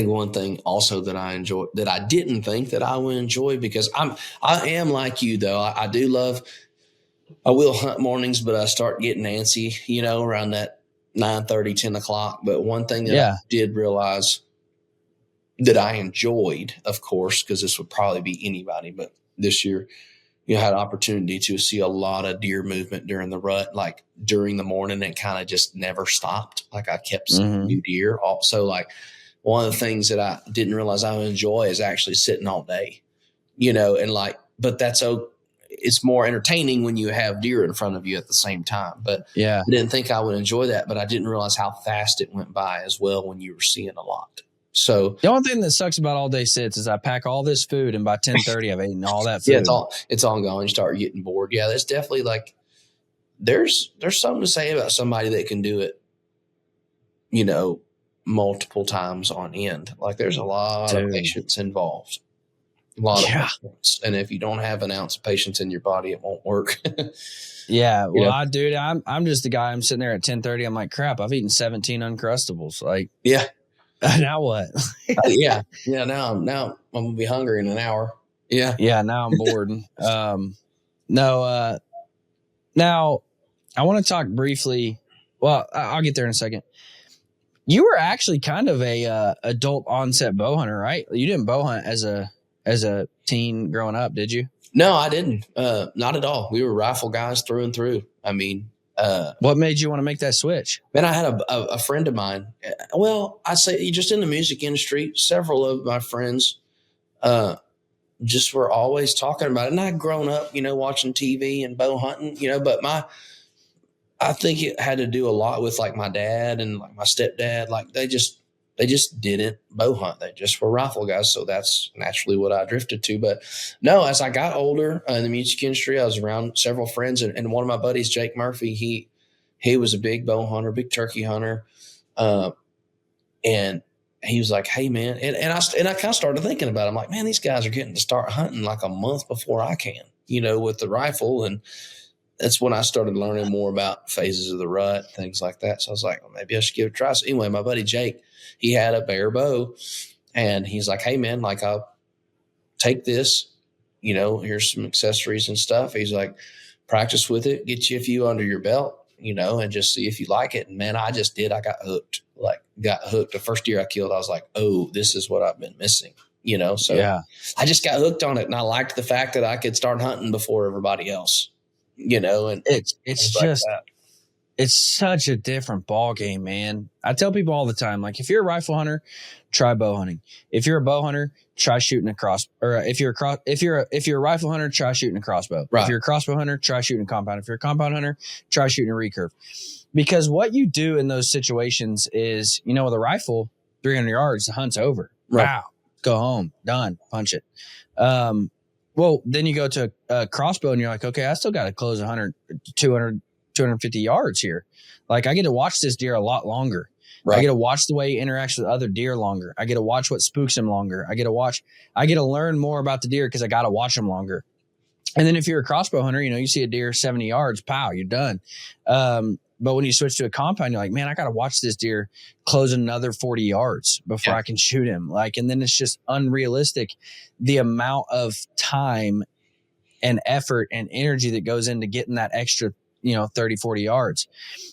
one thing also that I enjoy that I didn't think that I would enjoy, because I am like you though. I do love. I will hunt mornings, but I start getting antsy, around that 9:30, 10 o'clock. But one thing that I did realize that I enjoyed, of course, because this would probably be anybody, but this year, had an opportunity to see a lot of deer movement during the rut, like during the morning. It kind of just never stopped. Like I kept seeing new deer. Also, like one of the things that I didn't realize I would enjoy is actually sitting all day, and like, but it's more entertaining when you have deer in front of you at the same time. But I didn't think I would enjoy that, but I didn't realize how fast it went by as well when you were seeing a lot. So the only thing that sucks about all day sits is I pack all this food and by 10:30 I've eaten all that food. It's all gone. You start getting bored. Yeah, that's definitely like there's something to say about somebody that can do it, multiple times on end. Like there's a lot of patience involved. A lot of patience. And if you don't have an ounce of patience in your body, it won't work. Well, I'm just the guy. I'm sitting there at 10:30. I'm like, crap, I've eaten 17 Uncrustables. Like, now what? Now I'm gonna be hungry in an hour. Now I'm bored. Now I want to talk briefly. Well, I'll get there in a second. You were actually kind of a adult onset bow hunter, right? You didn't bow hunt as a teen growing up, did you? No, I didn't. Not at all. We were rifle guys through and through. I mean, what made you want to make that switch? Man, I had a friend of mine. Well, I'd say just in the music industry, several of my friends just were always talking about it. And I'd grown up, watching TV and bow hunting, but I think it had to do a lot with like my dad and like my stepdad. Like they just didn't bow hunt. They just were rifle guys. So that's naturally what I drifted to. But no, as I got older in the music industry, I was around several friends, and one of my buddies, Jake Murphy, he was a big bow hunter, big turkey hunter. And he was like, hey man. And I kind of started thinking about it. I'm like, man, these guys are getting to start hunting like a month before I can, with the rifle. And that's when I started learning more about phases of the rut, things like that. So I was like, well, maybe I should give it a try. So anyway, my buddy Jake, he had a bear bow, and he's like, hey man, like I'll take this, here's some accessories and stuff. He's like, practice with it, get you a few under your belt, and just see if you like it. And man, I just did. I got hooked. The first deer I killed, I was like, oh, this is what I've been missing, So I just got hooked on it, and I liked the fact that I could start hunting before everybody else, and it's just, like it's such a different ball game, man. I tell people all the time, like, if you're a rifle hunter, try bow hunting. If you're a bow hunter, try shooting a cross. Or if you're a rifle hunter, try shooting a crossbow. Right. If you're a crossbow hunter, try shooting a compound. If you're a compound hunter, try shooting a recurve. Because what you do in those situations is, with a rifle, 300 yards, the hunt's over. Right. Wow, go home, done, punch it. Well, then you go to a crossbow and you're like, okay, I still got to close 100, 200, 250 yards here. Like, I get to watch this deer a lot longer. Right. I get to watch the way he interacts with other deer longer. I get to watch what spooks him longer. I get to learn more about the deer because I got to watch him longer. And then if you're a crossbow hunter, you see a deer 70 yards, pow, you're done. But when you switch to a compound, you're like, man, I got to watch this deer close another 40 yards before I can shoot him. Like, and then it's just unrealistic the amount of time and effort and energy that goes into getting that extra 30, 40 yards.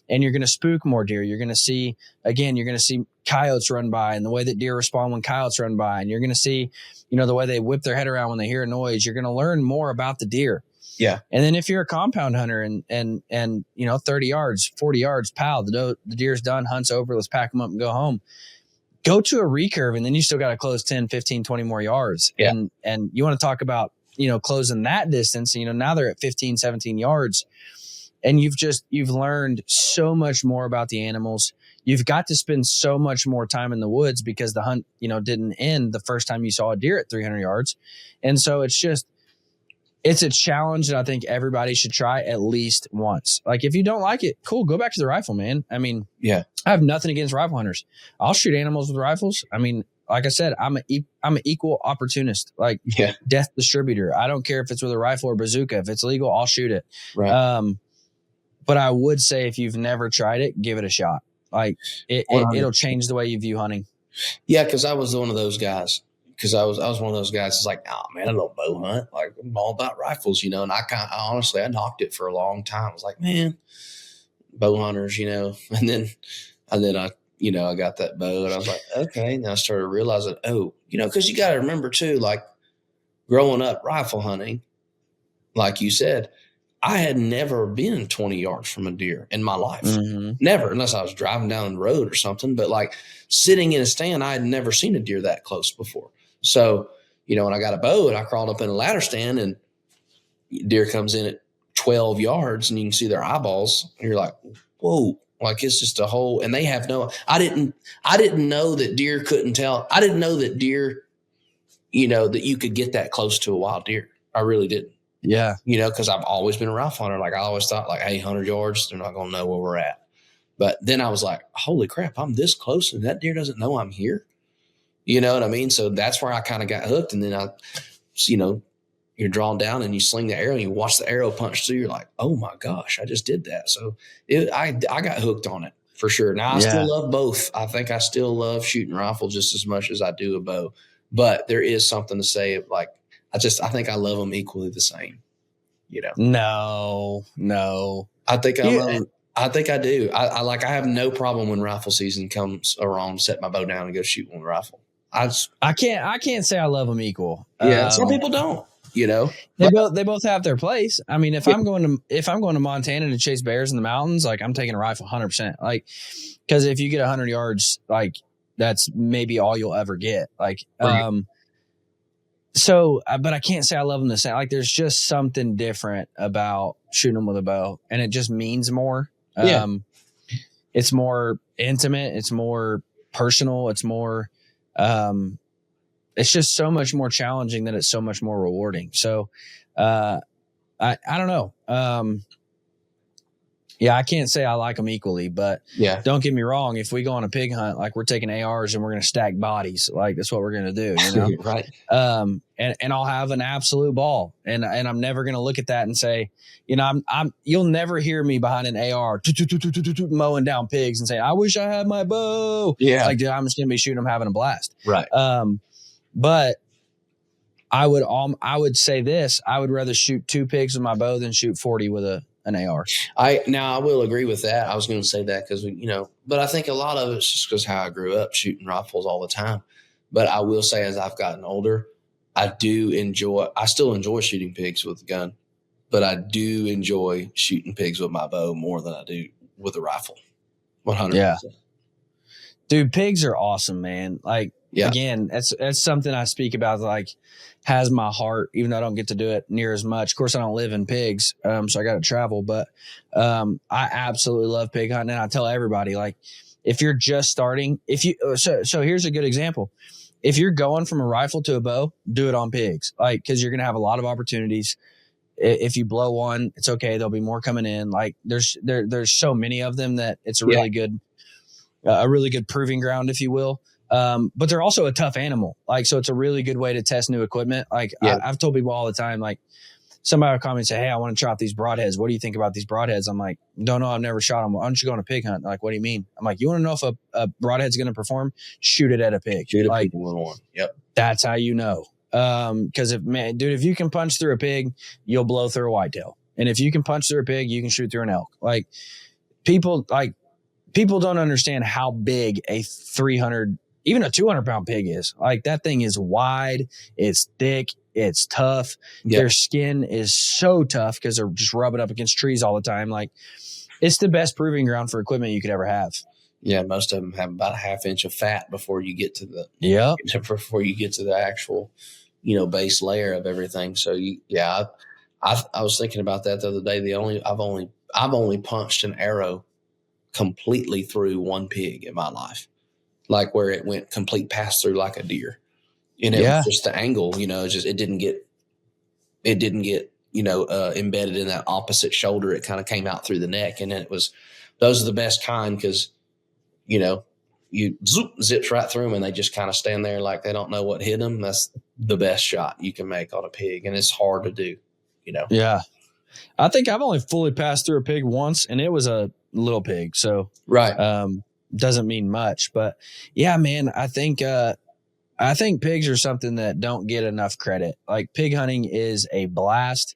And you're going to spook more deer. You're going to see coyotes run by, and the way that deer respond when coyotes run by. And you're going to see, the way they whip their head around when they hear a noise. You're going to learn more about the deer. Yeah. And then if you're a compound hunter and 30 yards, 40 yards, pow, the deer's done, hunt's over, let's pack them up and go home. Go to a recurve, and then you still got to close 10, 15, 20 more yards. Yeah. And you want to talk about, closing that distance. Now they're at 15, 17 yards. And you've learned so much more about the animals. You've got to spend so much more time in the woods because the hunt, didn't end the first time you saw a deer at 300 yards. And so it's a challenge that I think everybody should try at least once. Like, if you don't like it, cool, go back to the rifle, man. I mean, yeah, I have nothing against rifle hunters. I'll shoot animals with rifles. I mean, like I said, I'm an equal opportunist, like death distributor. I don't care if it's with a rifle or bazooka. If it's legal, I'll shoot it. Right. But I would say if you've never tried it, give it a shot. Like, it'll change the way you view hunting. Yeah, because I was one of those guys. Because I was one of those guys that's like, oh man, I don't bow hunt. Like, I'm all about rifles, and I honestly knocked it for a long time. I was like, man, bow hunters, and then I I got that bow, and I was like, okay. And I started realizing, because you got to remember too, like, growing up rifle hunting, like you said, I had never been 20 yards from a deer in my life. Mm-hmm. Never, unless I was driving down the road or something. But like, sitting in a stand, I had never seen a deer that close before. So, when I got a bow and I crawled up in a ladder stand, and deer comes in at 12 yards and you can see their eyeballs, and you're like, whoa, like, it's just a whole, and they have I didn't know that deer couldn't tell. I didn't know that deer, that you could get that close to a wild deer. I really didn't. Yeah. Because I've always been a rifle hunter. Like, I always thought, like, hey, 100 yards, they're not going to know where we're at. But then I was like, holy crap, I'm this close and that deer doesn't know I'm here. You know what I mean? So that's where I kind of got hooked. And then you're drawn down and you sling the arrow and you watch the arrow punch through. You're like, oh my gosh, I just did that. So I got hooked on it for sure. Now I still love both. I think I still love shooting rifle just as much as I do a bow. But there is something to say of, like, I think I love them equally the same. No. I think I think I do. I have no problem when rifle season comes around, set my bow down and go shoot one rifle. I can't say I love them equal. Yeah, some people don't. They both have their place. I mean, if I'm going to Montana to chase bears in the mountains, like, I'm taking a rifle 100%. Like, because if you get 100 yards, like, that's maybe all you'll ever get. Like, right. So, but I can't say I love them the same. Like, there's just something different about shooting them with a bow, and it just means more. Yeah. It's more intimate. It's more personal. It's more, it's just so much more challenging that it's so much more rewarding. So, I don't know. Yeah, I can't say I like them equally, but don't get me wrong. If we go on a pig hunt, like, we're taking ARs and we're going to stack bodies, like, that's what we're going to do, right. And I'll have an absolute ball, and I'm never going to look at that and say, you'll never hear me behind an AR mowing down pigs and say, I wish I had my bow. Yeah. Like, dude, I'm just going to be shooting them, having a blast. Right. But I would say this, I would rather shoot 2 pigs with my bow than shoot 40 with an AR. I will agree with that. I was going to say that because, but I think a lot of it's just because how I grew up shooting rifles all the time. But I will say, as I've gotten older, I still enjoy shooting pigs with a gun, but I do enjoy shooting pigs with my bow more than I do with a rifle. 100%. Yeah. Dude, pigs are awesome, man. Like, Yeah. again, that's something I speak about, like, has my heart, even though I don't get to do it near as much. Of course, I don't live in pigs, so I got to travel. But I absolutely love pig hunting. And I tell everybody, like, if you're just starting, so here's a good example. If you're going from a rifle to a bow, do it on pigs, like, because you're going to have a lot of opportunities. If you blow one, it's okay. There'll be more coming in. Like, there's so many of them that it's a really good proving ground, if you will. But they're also a tough animal. Like, so it's a really good way to test new equipment. Like, I've told people all the time, like, somebody will come and say, hey, I want to try out these broadheads. What do you think about these broadheads? I'm like, don't know. I've never shot them. Why don't you go on a pig hunt? They're like, what do you mean? I'm like, you want to know if a broadhead's going to perform? Shoot it at a pig. Shoot a like, pig with one. Yep. That's how you know. Because if you can punch through a pig, you'll blow through a whitetail. And if you can punch through a pig, you can shoot through an elk. Like, people don't understand how big a 300, even a 200-pound pig is. Like, that thing is wide, it's thick, it's tough. Yep. Their skin is so tough because they're just rubbing up against trees all the time. Like, it's the best proving ground for equipment you could ever have. Yeah, most of them have about a half inch of fat before you get to the actual, base layer of everything. So I was thinking about that the other day. I've only punched an arrow completely through one pig in my life, like where it went complete pass through like a deer, and it was just the angle. It didn't get embedded in that opposite shoulder. It kind of came out through the neck, and those are the best kind because you zips right through them and they just kind of stand there like they don't know what hit them. That's the best shot you can make on a pig, and it's hard to do. Yeah, I think I've only fully passed through a pig once, and it was a little pig, so doesn't mean much. But yeah, man, I think pigs are something that don't get enough credit. Like, pig hunting is a blast.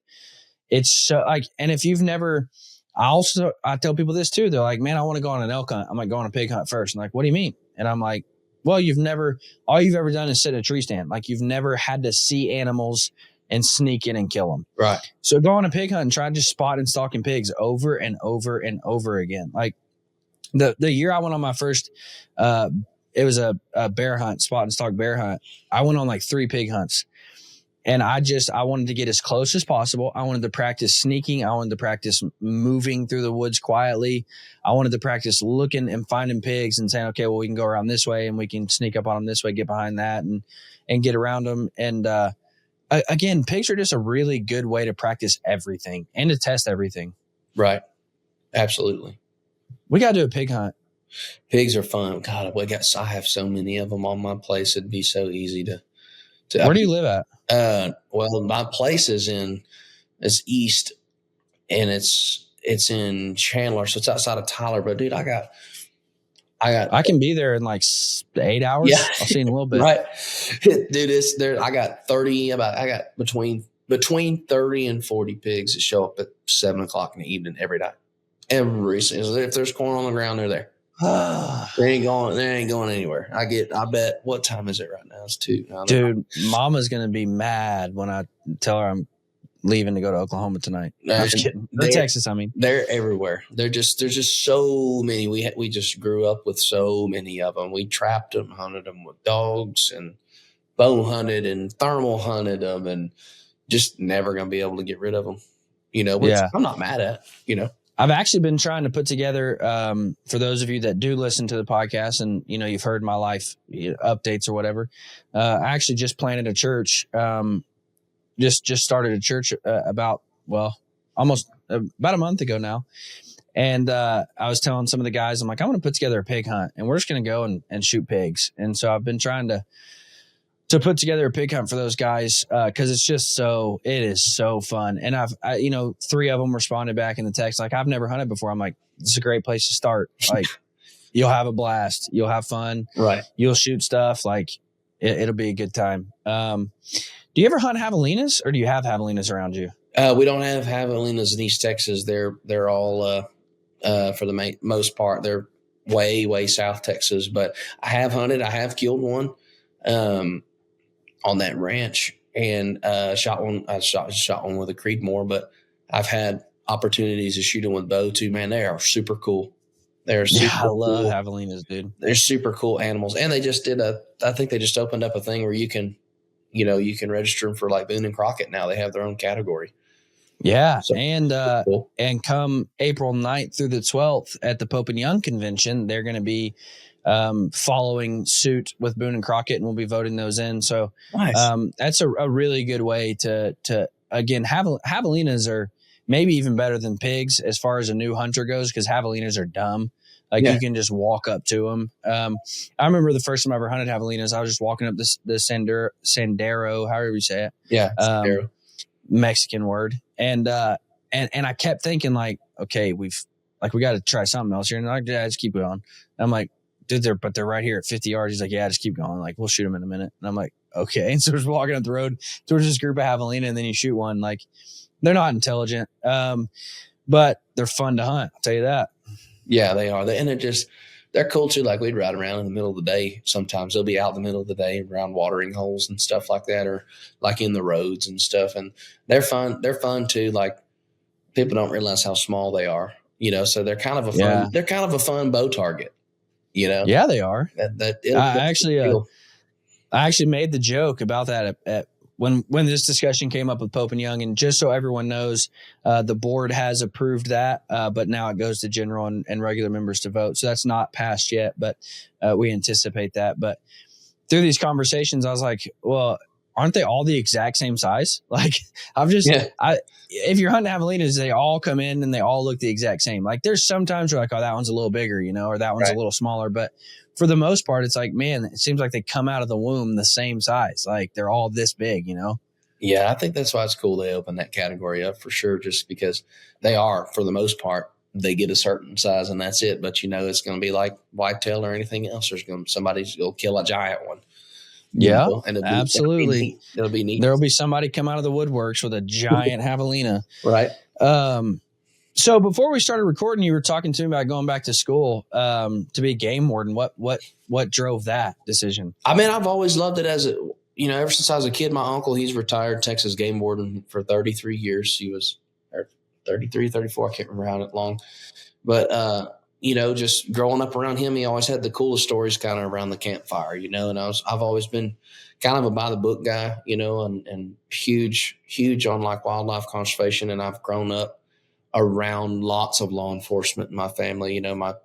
It's so, like, and if you've never, I tell people this too. They're like, man, I want to go on an elk hunt. I'm like, go on a pig hunt first. I'm like, what do you mean? And I'm like, well, all you've ever done is sit in a tree stand. Like, you've never had to see animals and sneak in and kill them. Right. So go on a pig hunt and try just spot and stalking pigs over and over and over again. Like, the year I went on my first, it was a bear hunt, spot and stalk bear hunt. I went on like 3 pig hunts, and I wanted to get as close as possible. I wanted to practice sneaking. I wanted to practice moving through the woods quietly. I wanted to practice looking and finding pigs and saying, okay, well, we can go around this way and we can sneak up on them this way, get behind that and get around them. And, again, pigs are just a really good way to practice everything and to test everything. Right. Absolutely. We got to do a pig hunt. Pigs are fun. God, I have so many of them on my place. It'd be so easy to. Where do you live at? Well, my place is east, and it's in Chandler, so it's outside of Tyler. But dude, I can be there in like 8 hours. Yeah. I'll see in a little bit. Right. Dude, I got between 30 and 40 pigs that show up at 7:00 in the evening every night. If there's corn on the ground, they're there. They ain't going anywhere. I bet, what time is it right now? It's 2. Dude, Mama's going to be mad when I tell her I'm leaving to go to Oklahoma tonight. I'm just kidding. Texas, I mean. They're everywhere. There's just so many. We just grew up with so many of them. We trapped them, hunted them with dogs, and bow hunted and thermal hunted them, and just never going to be able to get rid of them. Which I'm not mad at, I've actually been trying to put together, for those of you that do listen to the podcast and, you've heard my life updates or whatever. I actually just planted a church, just started a church about a month ago now. And I was telling some of the guys, I'm like, I want to put together a pig hunt, and we're just going to go and shoot pigs. And so I've been trying to put together a pig hunt for those guys, because it is so fun. And I've 3 of them responded back in the text like, I've never hunted before. I'm like, this is a great place to start. Like, you'll have a blast. You'll have fun. Right. You'll shoot stuff. Like, it'll be a good time. Do you ever hunt javelinas, or do you have javelinas around you? We don't have javelinas in East Texas. They're all, for the most part, they're way, way South Texas, but I have hunted. I have killed one, on that ranch, and shot one. I shot one with a Creedmoor, but I've had opportunities to shoot them with bow too, man, they are super cool. They're super I love cool. javelinas, dude. They're super cool animals. And they just I think they just opened up a thing where you can register them for like Boone and Crockett now. They have their own category. Yeah. So, cool. And come April 9th through the 12th at the Pope and Young convention, they're going to be following suit with Boone and Crockett, and we'll be voting those in. So Nice. That's a really good way to again, javelinas are maybe even better than pigs as far as a new hunter goes, because javelinas are dumb. Like you can just walk up to them. I remember the first time I ever hunted javelinas, I was just walking up the Sendero, however you say it. Yeah. Mexican word. And I kept thinking like, okay, we got to try something else here. And like, yeah, just keep going. And I'm like, dude, they're right here at 50 yards. He's like, yeah, just keep going. Like, we'll shoot them in a minute. And I'm like, okay. And so we're just walking up the road towards this group of javelina, and then you shoot one. Like, they're not intelligent, but they're fun to hunt. I'll tell you that. Yeah, they are. And they're cool too. Like we'd ride around in the middle of the day. Sometimes they'll be out in the middle of the day around watering holes and stuff like that, or like in the roads and stuff. And they're fun. They're fun too. Like people don't realize how small they are, so they're kind of a fun bow target, Yeah, they are. I actually made the joke about that at when this discussion came up with Pope and Young, and just so everyone knows, the board has approved that, but now it goes to general and regular members to vote. So that's not passed yet, but we anticipate that. But through these conversations, I was like, well, aren't they all the exact same size? Like if you're hunting javelinas, they all come in and they all look the exact same. Like there's sometimes you're like, oh, that one's a little bigger, or that one's a little smaller. But for the most part, it's like, man, it seems like they come out of the womb the same size. Like they're all this big, Yeah, I think that's why it's cool they open that category up for sure, just because they are, for the most part, they get a certain size and that's it. But it's going to be like whitetail or anything else. Somebody's going to kill a giant one. Yeah, and absolutely. It'll be neat. There'll be somebody come out of the woodworks with a giant javelina. Right. So before we started recording, you were talking to me about going back to school to be a game warden. What drove that decision? I mean, I've always loved it ever since I was a kid. My uncle, he's retired Texas game warden for 33 years. He was 33, 34. I can't remember how long. But, just growing up around him, he always had the coolest stories kind of around the campfire, and I've always been kind of a by the book guy, and huge on like wildlife conservation. And I've grown up around lots of law enforcement in my family. My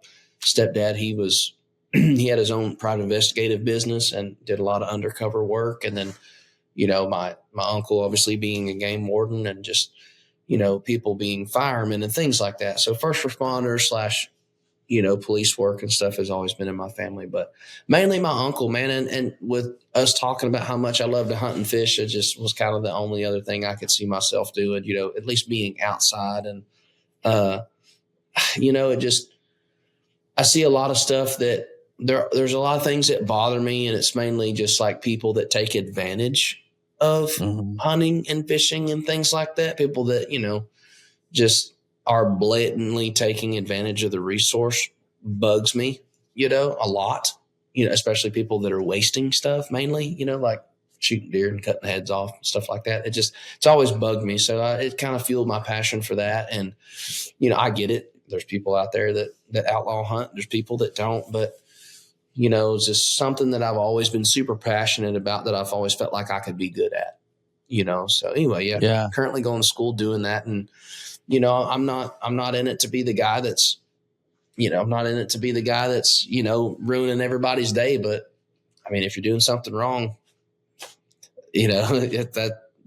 stepdad, he had his own private investigative business and did a lot of undercover work. And then, my uncle obviously being a game warden, and just, people being firemen and things like that. So first responders / police work and stuff has always been in my family, but mainly my uncle, man. And with us talking about how much I love to hunt and fish, it just was kind of the only other thing I could see myself doing, at least being outside. And, I see a lot of stuff that there's a lot of things that bother me. And it's mainly just like people that take advantage of hunting and fishing and things like that. People that, just are blatantly taking advantage of the resource bugs me, a lot, especially people that are wasting stuff mainly, like shooting deer and cutting heads off and stuff like that. It's always bugged me. So it kind of fueled my passion for that. And, I get it. There's people out there that outlaw hunt. There's people that don't, but it's just something that I've always been super passionate about, that I've always felt like I could be good at, so anyway, currently going to school doing that. And, I'm not in it to be the guy that's, ruining everybody's day. But I mean, if you're doing something wrong,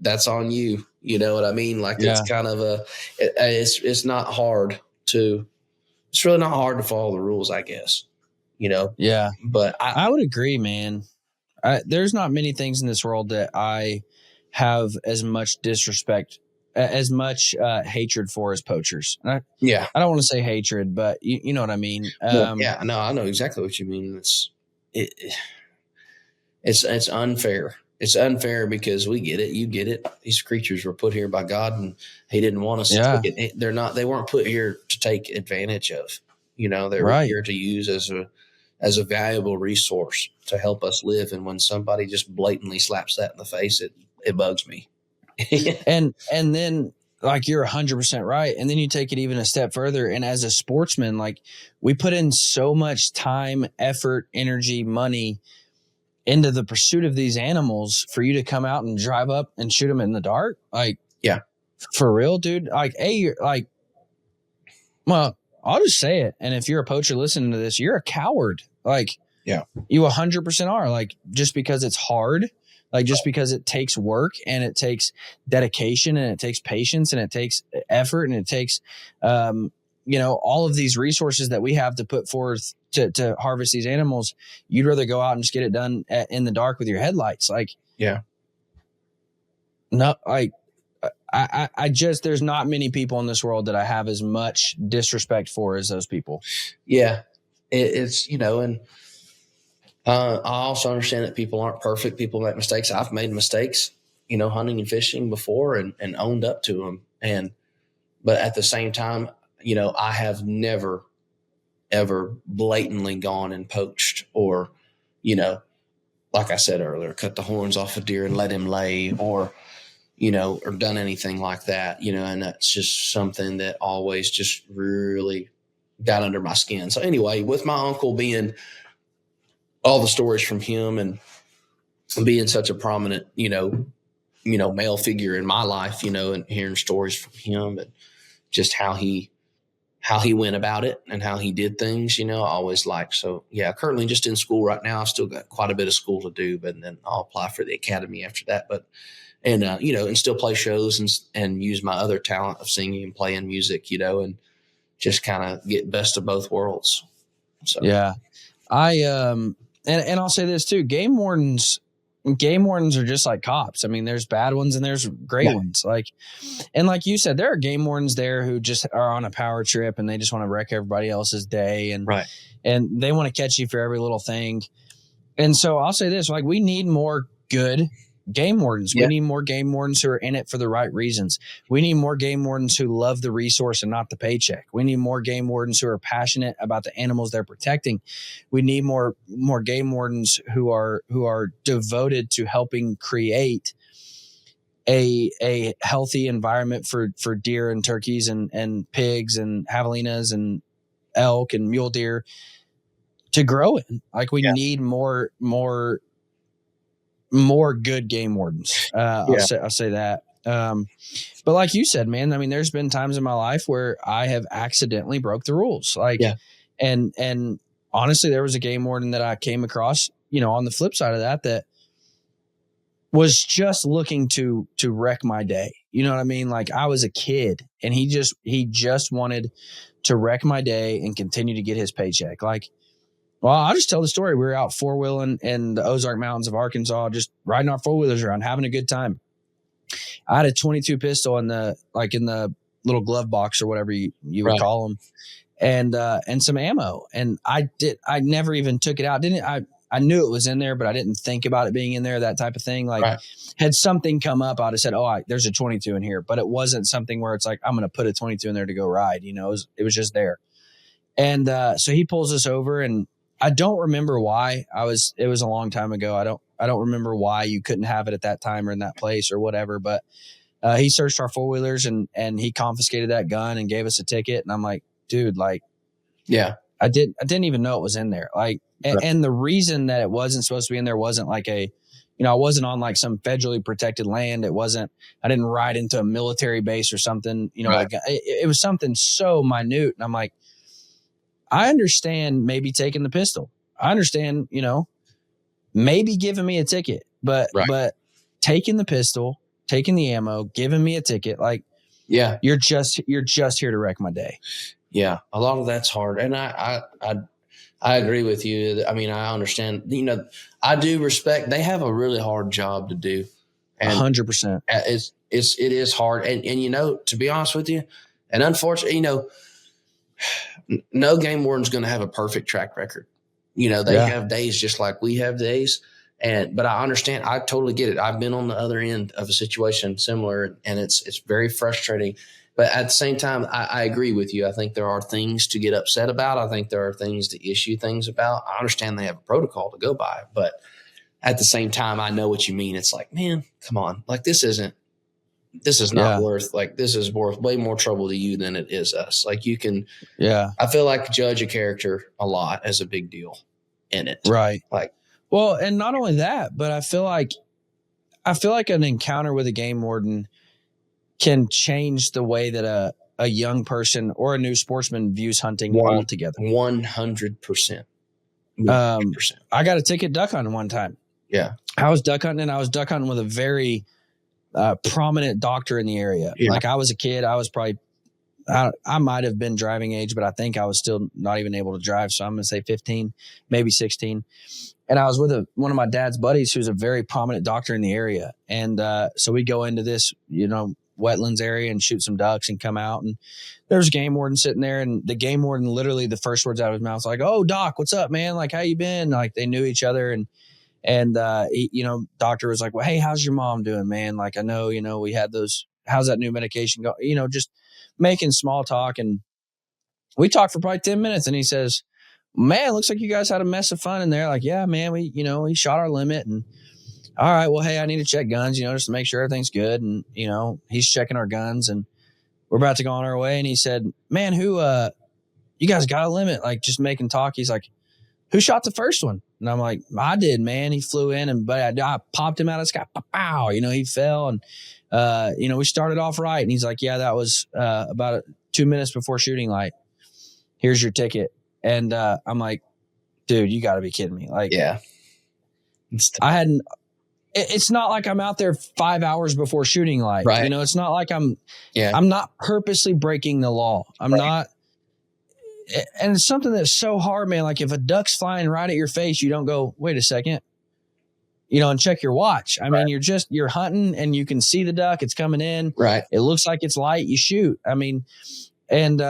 that's on you. You know what I mean? Like it's kind of it's not hard it's really not hard to follow the rules, I guess, Yeah. But I would agree, man. There's not many things in this world that I have as much disrespect, as much hatred for as poachers. I don't want to say hatred, but you know what I mean? No, I know exactly what you mean. It's unfair. It's unfair because we get it. You get it. These creatures were put here by God, and he didn't want us to take it. They weren't put here to take advantage of, they were here to use as a valuable resource to help us live. And when somebody just blatantly slaps that in the face, it bugs me. And then like you're 100% right. And then you take it even a step further. And as a sportsman, like we put in so much time, effort, energy, money into the pursuit of these animals for you to come out and drive up and shoot them in the dark. Like, Yeah. For real, dude. Like, hey, you're like, well, I'll just say it. And if you're a poacher listening to this, you're a coward. Like, yeah, you 100% are. Like, just because it's hard, like just because it takes work and it takes dedication and it takes patience and it takes effort and it takes, all of these resources that we have to put forth to harvest these animals, you'd rather go out and just get it done in the dark with your headlights. Like, yeah, no, like, I just, there's not many people in this world that I have as much disrespect for as those people. Yeah. It's, and I also understand that people aren't perfect. People make mistakes. I've made mistakes, hunting and fishing before and owned up to them. But at the same time, I have never, ever blatantly gone and poached or, like I said earlier, cut the horns off a deer and let him lay or done anything like that, and that's just something that always just really got under my skin. So anyway, with my uncle being all the stories from him and being such a prominent, male figure in my life, and hearing stories from him and just how he went about it and how he did things, I always liked. So yeah, currently just in school right now. I've still got quite a bit of school to do, but then I'll apply for the academy after that. And still play shows and use my other talent of singing and playing music, and just kind of get best of both worlds. So, yeah, and I'll say this too, game wardens are just like cops. I mean, there's bad ones and there's great ones. Like you said, there are game wardens there who just are on a power trip and they just want to wreck everybody else's day. And they want to catch you for every little thing. And so I'll say this, like, we need more good game wardens. We need more game wardens who are in it for the right reasons. We need more game wardens who love the resource and not the paycheck. We need more game wardens who are passionate about the animals they're protecting. We need more game wardens who are devoted to helping create a healthy environment for deer and turkeys and pigs and javelinas and elk and mule deer to grow in. Like, we need more good game wardens. I'll say that. But like you said, man, I mean, there's been times in my life where I have accidentally broke the rules. And honestly, there was a game warden that I came across, on the flip side of that was just looking to wreck my day. You know what I mean? Like, I was a kid and he just wanted to wreck my day and continue to get his paycheck. Like, well, I'll just tell the story. We were out four-wheeling in the Ozark Mountains of Arkansas, just riding our four-wheelers around, having a good time. I had a 22 pistol in the little glove box or whatever you would call them, and some ammo. And I never even took it out. I knew it was in there, but I didn't think about it being in there, that type of thing. Like, had something come up, I'd have said, there's a 22 in here, but it wasn't something where it's like, I'm going to put a 22 in there to go ride. It was just there. And so he pulls us over, and I don't remember why. It was a long time ago. I don't remember why you couldn't have it at that time or in that place or whatever, but he searched our four-wheelers and he confiscated that gun and gave us a ticket. And I'm like, dude, like, I didn't even know it was in there. Like, and the reason that it wasn't supposed to be in there wasn't like I wasn't on like some federally protected land. I didn't ride into a military base or something, like it was something so minute. And I'm like, I understand maybe taking the pistol. I understand, maybe giving me a ticket, but taking the pistol, taking the ammo, giving me a ticket, like, you're just here to wreck my day. Yeah. A lot of that's hard. And I agree with you. I mean, I understand, I do respect, they have a really hard job to do. And 100%. It is hard. And, to be honest with you, and unfortunately, no game warden's going to have a perfect track record. They have days just like we have days. But I understand. I totally get it. I've been on the other end of a situation similar, and it's very frustrating. But at the same time, I agree with you. I think there are things to get upset about. I think there are things to issue things about. I understand they have a protocol to go by, but at the same time, I know what you mean. It's like, man, come on. Like, this isn't this is not worth, like, this is worth way more trouble to you than it is us. Like, you can, I feel like judge a character a lot as a big deal in it. Right. Like, well, and not only that, but I feel like an encounter with a game warden can change the way that a young person or a new sportsman views hunting altogether. 100%. I got a ticket duck hunting one time. Yeah. I was duck hunting, and I was duck hunting with a very prominent doctor in the area. Yeah. Like, I was a kid. I was probably, I might have been driving age, but I think I was still not even able to drive. So I'm going to say 15, maybe 16. And I was with one of my dad's buddies who's a very prominent doctor in the area. And so we go into this, wetlands area and shoot some ducks and come out. And there's a game warden sitting there. And the game warden, literally the first words out of his mouth was like, "Oh, Doc, what's up, man? Like, how you been?" Like, they knew each other. And doctor was like, "Well, hey, how's your mom doing, man? Like, I know, we had those, how's that new medication go?" Just making small talk. And we talked for probably 10 minutes. And he says, "Man, looks like you guys had a mess of fun in there." Like, "Yeah, man, we shot our limit." And all right, well, hey, I need to check guns, just to make sure everything's good. And, he's checking our guns, and we're about to go on our way. And he said, "Man, you guys got a limit?" Like, just making talk. He's like, "Who shot the first one?" And I'm like, "I did, man." He flew in, but I popped him out of the sky. Pow! He fell. And, we started off right. And he's like, "Yeah, that was about 2 minutes before shooting light. Here's your ticket." And I'm like, "Dude, you got to be kidding me." Like, yeah, it's not like I'm out there 5 hours before shooting light. Right. It's not like I'm not purposely breaking the law. I'm not. And it's something that's so hard, man. Like, if a duck's flying right at your face, you don't go, "Wait a second," and check your watch. I mean, you're hunting and you can see the duck. It's coming in. Right. It looks like it's light. You shoot. I mean, and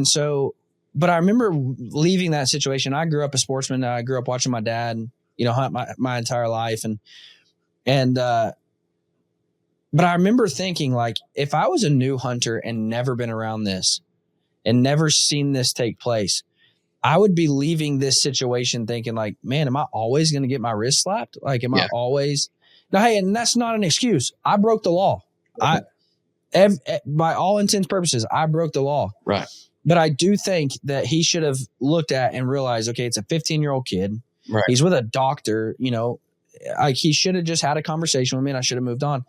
so, but I remember leaving that situation. I grew up a sportsman. I grew up watching my dad, hunt my entire life. But I remember thinking, like, if I was a new hunter and never been around this and never seen this take place, I would be leaving this situation thinking, like, man, am I always going to get my wrist slapped? Like, am I always? Now, hey, and that's not an excuse. I broke the law. By all intents and purposes, I broke the law. Right. But I do think that he should have looked at and realized, okay, it's a 15-year-old kid. Right. He's with a doctor, like, he should have just had a conversation with me, and I should have moved on.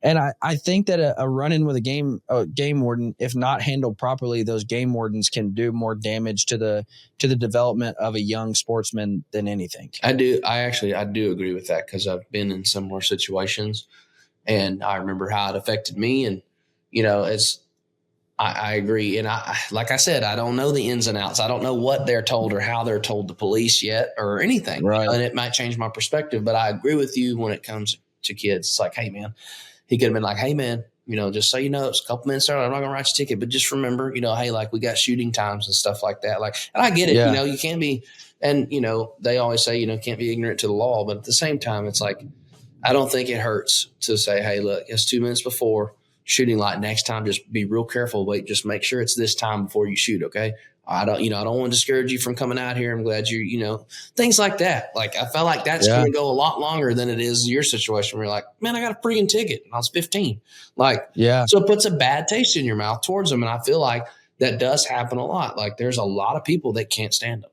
And I think that a run-in with a game warden, if not handled properly, those game wardens can do more damage to the development of a young sportsman than anything. I do agree with that, because I've been in similar situations, and I remember how it affected me. And, I agree. And like I said, I don't know the ins and outs. I don't know what they're told or how they're told to police yet or anything. Right. And it might change my perspective, but I agree with you when it comes to kids. It's like, hey, man, he could have been like, "Hey, man, just so you know, it's a couple minutes early. I'm not going to write your ticket, but just remember, hey, like, we got shooting times and stuff like that." Like, and I get it, you can't be, and, they always say, can't be ignorant to the law. But at the same time, it's like, I don't think it hurts to say, "Hey, look, it's 2 minutes before shooting light. Next time, just be real careful. Wait, just make sure it's this time before you shoot." Okay. I don't want to discourage you from coming out here. I'm glad things like that. Like, I felt like that's going to go a lot longer than it is your situation where you're like, "Man, I got a freaking ticket. I was 15. Like, so it puts a bad taste in your mouth towards them. And I feel like that does happen a lot. Like, there's a lot of people that can't stand them.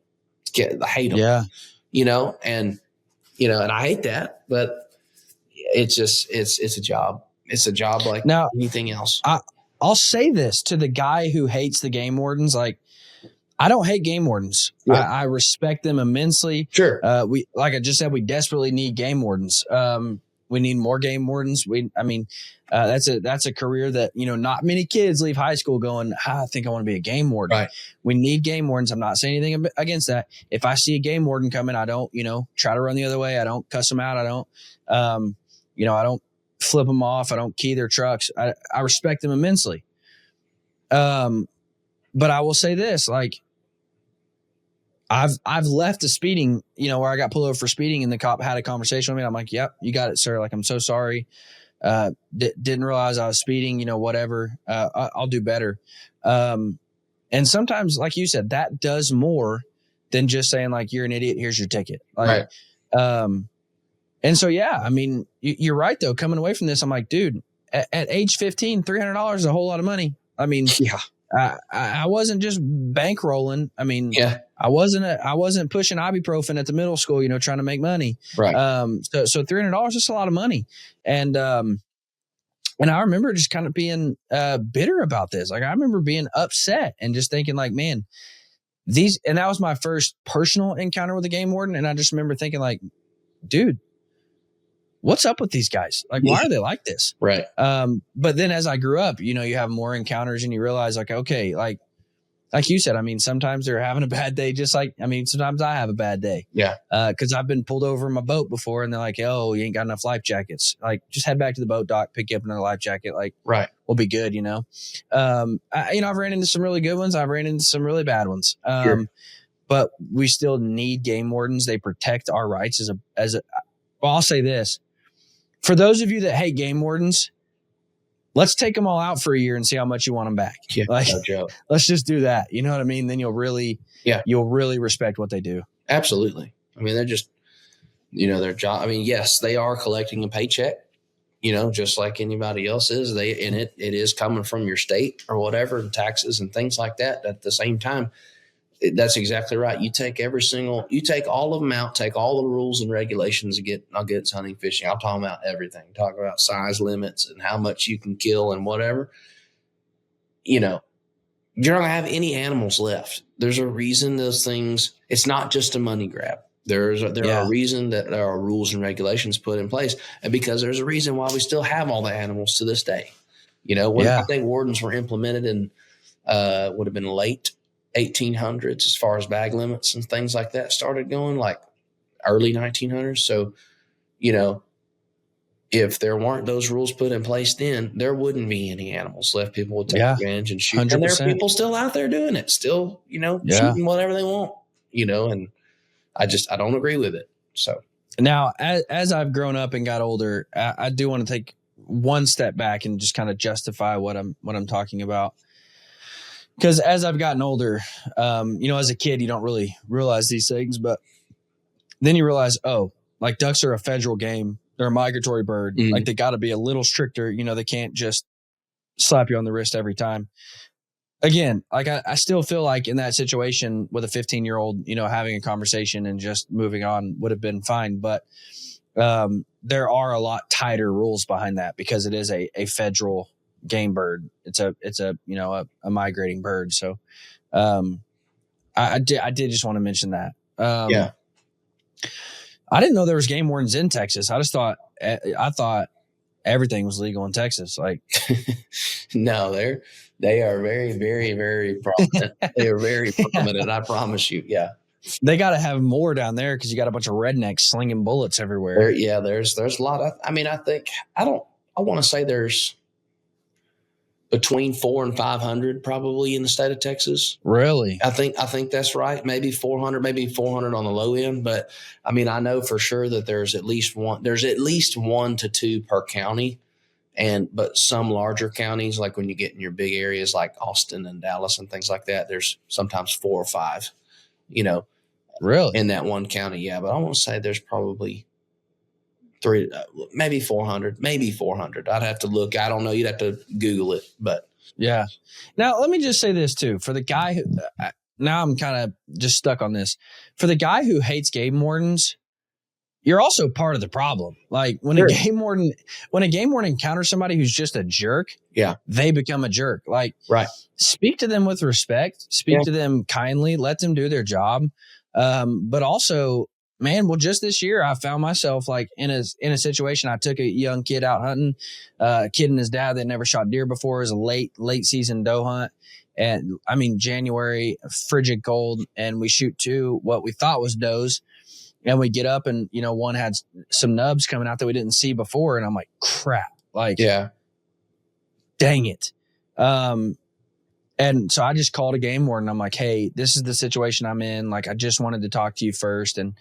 I hate them. Yeah. And I hate that, but it's just, it's a job. It's a job like anything else. I'll say this to the guy who hates the game wardens. Like, I don't hate game wardens. Yeah. I respect them immensely. Sure. We, like I just said, we desperately need game wardens. We need more game wardens. That's a career that, not many kids leave high school going, "I think I want to be a game warden." Right. We need game wardens. I'm not saying anything against that. If I see a game warden coming, I don't, try to run the other way. I don't cuss them out. I don't, I don't flip them off. I don't key their trucks. I respect them immensely. But I will say this, like, I've left a speeding, where I got pulled over for speeding, and the cop had a conversation with me. I'm like, "Yep, you got it, sir. Like, I'm so sorry. Didn't realize I was speeding, whatever. I'll do better." And sometimes, like you said, that does more than just saying, like, "You're an idiot. Here's your ticket." Like, right. And so, yeah, I mean, you're right, though. Coming away from this, I'm like, dude, at age 15, $300 is a whole lot of money. I mean, Yeah. I wasn't just bankrolling. I mean, Yeah. I wasn't pushing ibuprofen at the middle school, trying to make money. Right. So $300 is a lot of money. And I remember just kind of being bitter about this. Like, I remember being upset and just thinking like, man, and that was my first personal encounter with a game warden. And I just remember thinking like, dude, what's up with these guys? Like, why are they like this? Right. But then as I grew up, you have more encounters and you realize like, okay, like you said, I mean, sometimes they're having a bad day. Sometimes I have a bad day. Yeah. Cause I've been pulled over in my boat before and they're like, oh, you ain't got enough life jackets. Like, just head back to the boat dock, pick you up another life jacket. Like, right. We'll be good. I've ran into some really good ones. I've ran into some really bad ones. Sure. But we still need game wardens. They protect our rights well, I'll say this. For those of you that hate game wardens, let's take them all out for a year and see how much you want them back. Yeah, no joke. Let's just do that. You know what I mean? Then you'll really respect what they do. Absolutely. I mean, they're just, their job. I mean, yes, they are collecting a paycheck, just like anybody else is. It is coming from your state or whatever, and taxes and things like that. At the same time, that's exactly right. You take all of them out, take all the rules and regulations against hunting, fishing. I'm talking about everything. Talk about size limits and how much you can kill and whatever. You're not going to have any animals left. There's a reason those things, it's not just a money grab. There are a reason that there are rules and regulations put in place. And because there's a reason why we still have all the animals to this day. I think wardens were implemented in, would have been late 1800s as far as bag limits and things like that started going, like early 1900s. So, if there weren't those rules put in place then, there wouldn't be any animals left. People would take advantage and shoot. 100%. And there are people still out there doing it, still, shooting whatever they want, and I don't agree with it. So now as I've grown up and got older, I do want to take one step back and just kind of justify what I'm talking about. Because as I've gotten older, as a kid, you don't really realize these things, but then you realize, like ducks are a federal game. They're a migratory bird. Mm-hmm. Like, they got to be a little stricter. They can't just slap you on the wrist every time. Again, like I still feel like in that situation with a 15-year-old, having a conversation and just moving on would have been fine. But there are a lot tighter rules behind that because it is a federal game bird. It's a migrating bird. So I did just want to mention that. I didn't know there was game wardens in Texas. I thought everything was legal in Texas. Like, no, they are very, very, very prominent. They are very prominent. I promise you. Yeah. They got to have more down there because you got a bunch of rednecks slinging bullets everywhere. There's a lot of, I want to say there's between 400 and 500 probably in the state of Texas. Really? I think that's right. Maybe 400 on the low end. But I know for sure that there's at least one to two per county. But some larger counties, like when you get in your big areas like Austin and Dallas and things like that, there's sometimes 4 or 5, really in that one county. Yeah. But I want to say there's probably 3, maybe 400. I'd have to look. I don't know. You'd have to Google it, but yeah. Now, let me just say this too, for the guy who, now I'm kind of just stuck on this, for the guy who hates game wardens, you're also part of the problem. Like when a game warden encounters somebody who's just a jerk, they become a jerk. Like, right. Speak to them with respect, speak to them kindly, let them do their job. But also, man, well, just this year, I found myself like in a situation. I took a young kid out hunting, a kid and his dad that never shot deer before. It was a late season doe hunt. And January, frigid cold, and we shoot 2, what we thought was does. And we get up and, one had some nubs coming out that we didn't see before. And I'm like, crap, like, dang it. And so I just called a game warden. I'm like, hey, this is the situation I'm in. Like, I just wanted to talk to you first. And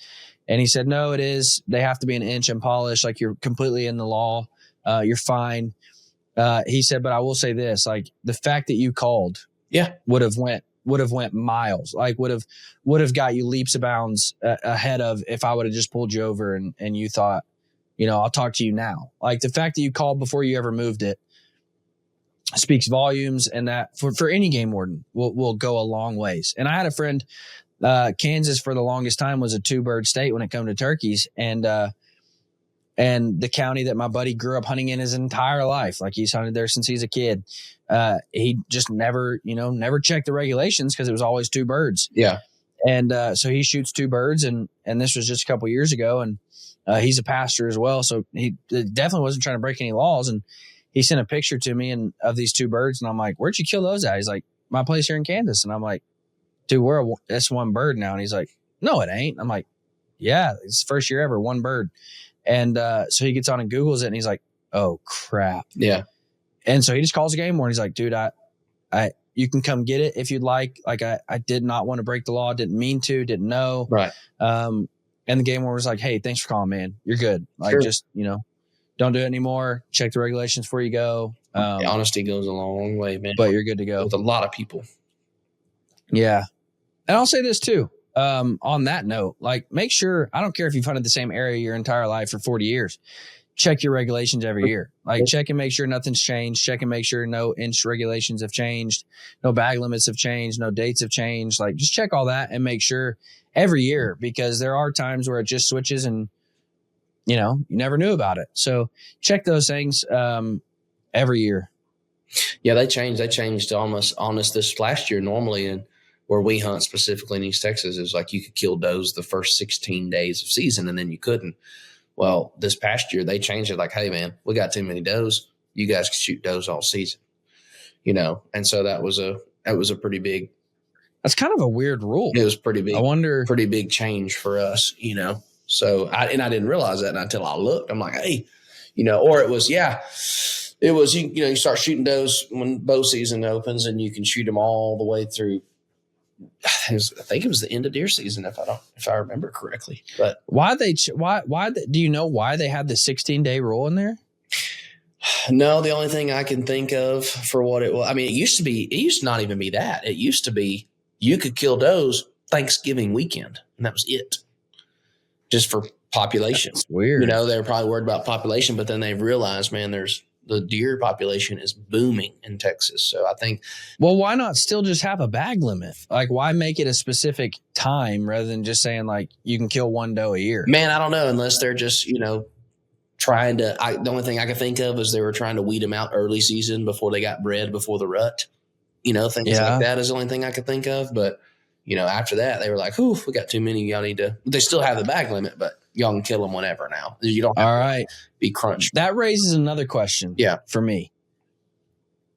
he said, no, it is. They have to be an inch and polish. Like, you're completely in the law. You're fine. He said, but I will say this, like, the fact that you called would have went miles, like would have got you leaps of bounds ahead of if I would have just pulled you over and you thought, I'll talk to you now. Like the fact that you called before you ever moved it speaks volumes, and that for any game warden will go a long ways. And I had a friend, Kansas for the longest time was a 2-bird state when it come to turkeys. And the county that my buddy grew up hunting in his entire life, like he's hunted there since he's a kid. He just never checked the regulations because it was always 2 birds. Yeah. And so he shoots 2 birds, and this was just a couple years ago. And he's a pastor as well, so he definitely wasn't trying to break any laws. And he sent a picture to me of these 2 birds, and I'm like, "Where'd you kill those at?" He's like, "My place here in Kansas." And I'm like, "Dude, that's 1 bird now." And he's like, "No, it ain't." I'm like, "Yeah, it's the first year ever, 1 bird." And so he gets on and Googles it, and he's like, "Oh crap!" Yeah. And so he just calls the game warden. He's like, "Dude, you can come get it if you'd like. Like I did not want to break the law, didn't mean to, didn't know." Right. And the game warden was like, "Hey, thanks for calling, man. You're good. Like Sure. just don't do it anymore. Check the regulations before you go." Honesty goes a long way, man. But you're good to go with a lot of people. Yeah. And I'll say this too. On that note, like make sure, I don't care if you've hunted the same area your entire life for 40 years, check your regulations every year. Like check and make sure nothing's changed. Check and make sure no inch regulations have changed. No bag limits have changed. No dates have changed. Like just check all that and make sure every year, because there are times where it just switches and you never knew about it. So check those things, every year. Yeah. They changed almost this last year. Normally, and where we hunt specifically in East Texas is like you could kill does the first 16 days of season and then you couldn't. Well, this past year they changed it like, "Hey man, we got too many does. You guys can shoot does all season." And so that was a pretty big. That's kind of a weird rule. It was pretty big. I wonder. Pretty big change for us, So I didn't realize that until I looked. I'm like, hey, or it was you start shooting does when bow season opens and you can shoot them all the way through. I think it was the end of deer season if I remember correctly. But do you know why they had the 16-day rule in there? No, the only thing I can think of for what it was, I mean, it used to not even be that. It used to be you could kill does Thanksgiving weekend, and that was it. Just for population. That's weird. They were probably worried about population, but then they've realized, man, the deer population is booming in Texas. So I think. Well, why not still just have a bag limit? Like, why make it a specific time rather than just saying like you can kill 1 doe a year? Man, I don't know, unless they're just, trying to. The only thing I can think of is they were trying to weed them out early season before they got bred before the rut. Things like that is the only thing I could think of. But, after that, they were like, "Ooh, we got too many. Y'all need to." They still have the bag limit, but y'all can kill them whenever now. You don't have to be crunched. That raises another question for me.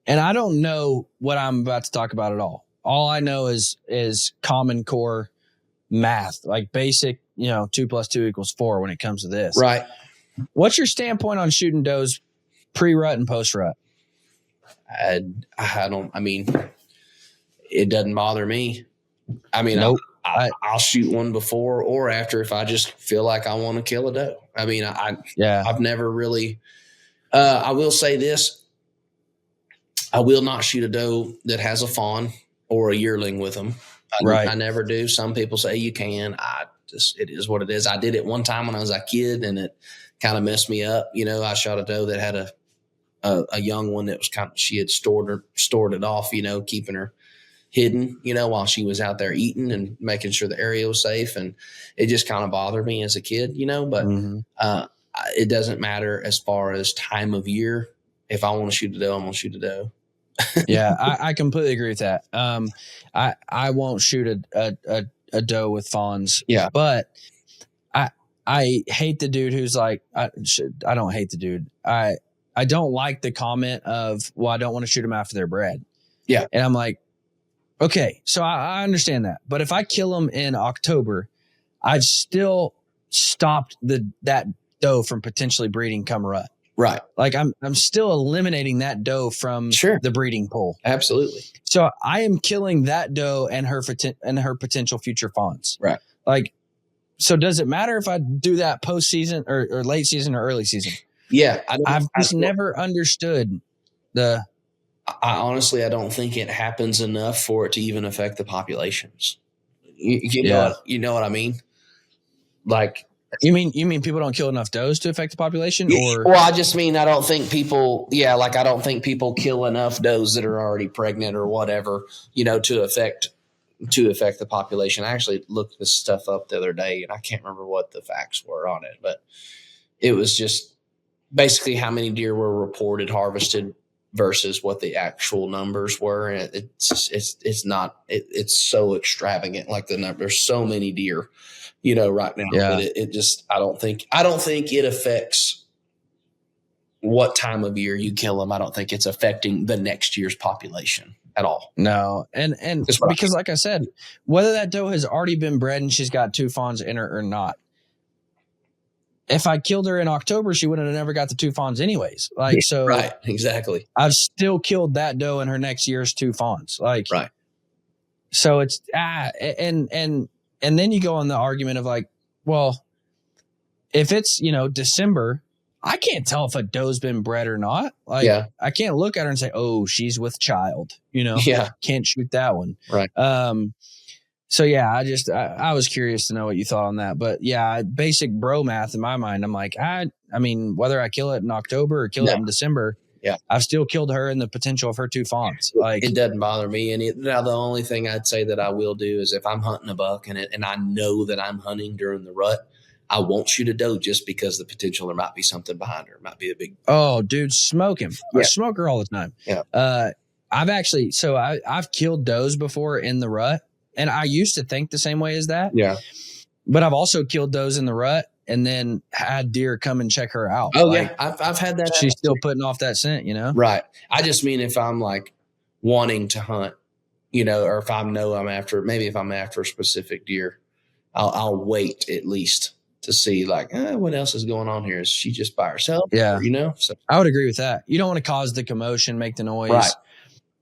And I don't know what I'm about to talk about at all. All I know is Common Core math, like basic, 2 + 2 = 4 when it comes to this. Right. What's your standpoint on shooting does pre-rut and post-rut? It doesn't bother me. I mean, nope. I'll shoot one before or after if I just feel like I want to kill a doe. I mean, I've never really. I will say this: I will not shoot a doe that has a fawn or a yearling with them. I never do. Some people say you can. It is what it is. I did it one time when I was a kid, and it kind of messed me up. I shot a doe that had a young one that was she had stored it off. Keeping her hidden, while she was out there eating and making sure the area was safe. And it just kind of bothered me as a kid, but it doesn't matter as far as time of year. If I want to shoot a doe, I'm going to shoot a doe. Yeah, I completely agree with that. I won't shoot a doe with fawns. Yeah. But I hate the dude who's like, I don't hate the dude. I don't like the comment of, well, I don't want to shoot them after they're bred. Yeah. And I'm like, okay, so I understand that. But if I kill them in October, I've still stopped that doe from potentially breeding come rut. Right. Like I'm still eliminating that doe from the breeding pool. Absolutely. So I am killing that doe and her potential future fawns. Right. Like, so does it matter if I do that post-season or late season or early season? Yeah. I've just never understood I honestly, I don't think it happens enough for it to even affect the populations. You know what I mean? Like You mean people don't kill enough does to affect the population, or? Well, I just mean I don't think people. Yeah, like I don't think people kill enough does that are already pregnant or whatever, to affect the population. I actually looked this stuff up the other day, and I can't remember what the facts were on it, but it was just basically how many deer were reported harvested versus what the actual numbers were, and it's it's so extravagant. Like the number, there's so many deer, right now. Yeah. But it just I don't think it affects what time of year you kill them. I don't think it's affecting the next year's population at all. No, and because like I said, whether that doe has already been bred and she's got 2 fawns in her or not, if I killed her in October, she would have never got the 2 fawns anyways. Like, so right, exactly. I've still killed that doe in her next year's 2 fawns. Like, right. So it's and then you go on the argument of like, well, if it's December, I can't tell if a doe's been bred or not. Like, I can't look at her and say, oh, she's with child. Can't shoot that one. Right. So yeah, I was curious to know what you thought on that, but yeah, basic bro math in my mind. I'm like, I mean, whether I kill it in October or kill it in December, I've still killed her and the potential of her 2 fawns. Like, it doesn't bother me. Now the only thing I'd say that I will do is if I'm hunting a buck and I know that I'm hunting during the rut, I won't shoot a doe just because the potential there might be something behind her. It might be a big. Oh, dude, smoke him. I smoke her all the time. Yeah. I've killed does before in the rut. And I used to think the same way as that. Yeah. But I've also killed those in the rut and then had deer come and check her out. Oh, like, yeah. I've had that. She's still putting off that scent, Right. I just mean if I'm like wanting to hunt, or if I know if I'm after a specific deer, I'll wait at least to see like, what else is going on here? Is she just by herself? Yeah. So I would agree with that. You don't want to cause the commotion, make the noise. Right.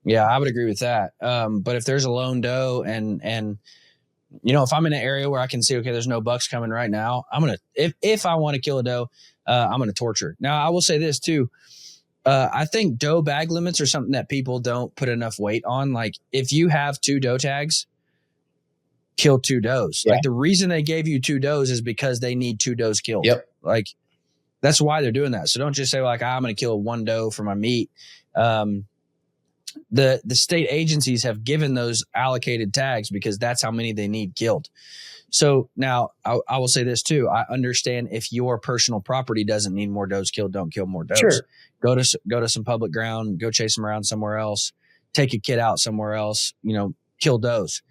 Yeah, I would agree with that. But if there's a lone doe and if I'm in an area where I can see, okay, there's no bucks coming right now, I'm going to, if I want to kill a doe, I'm going to torture her. Now, I will say this too. I think doe bag limits are something that people don't put enough weight on. Like if you have 2 doe tags, kill 2 does. Yeah. Like the reason they gave you 2 does is because they need 2 does killed. Yep. Like that's why they're doing that. So don't just say like, I'm going to kill 1 doe for my meat. The state agencies have given those allocated tags because that's how many they need killed. So now I will say this too. I understand if your personal property doesn't need more does killed, don't kill more does. Sure. Go to some public ground, go chase them around somewhere else, take a kid out somewhere else, kill does.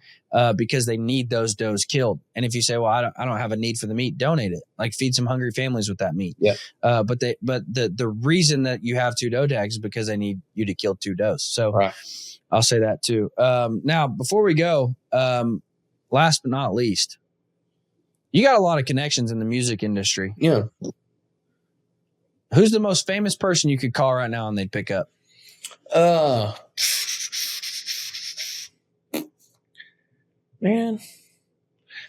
Because they need those does killed. And if you say, well, I don't have a need for the meat, donate it. Like feed some hungry families with that meat. Yeah. But the reason that you have 2 doe tags is because they need you to kill 2 does. So right. I'll say that too. Now before we go, last but not least, you got a lot of connections in the music industry. Yeah. Who's the most famous person you could call right now and they'd pick up? Man,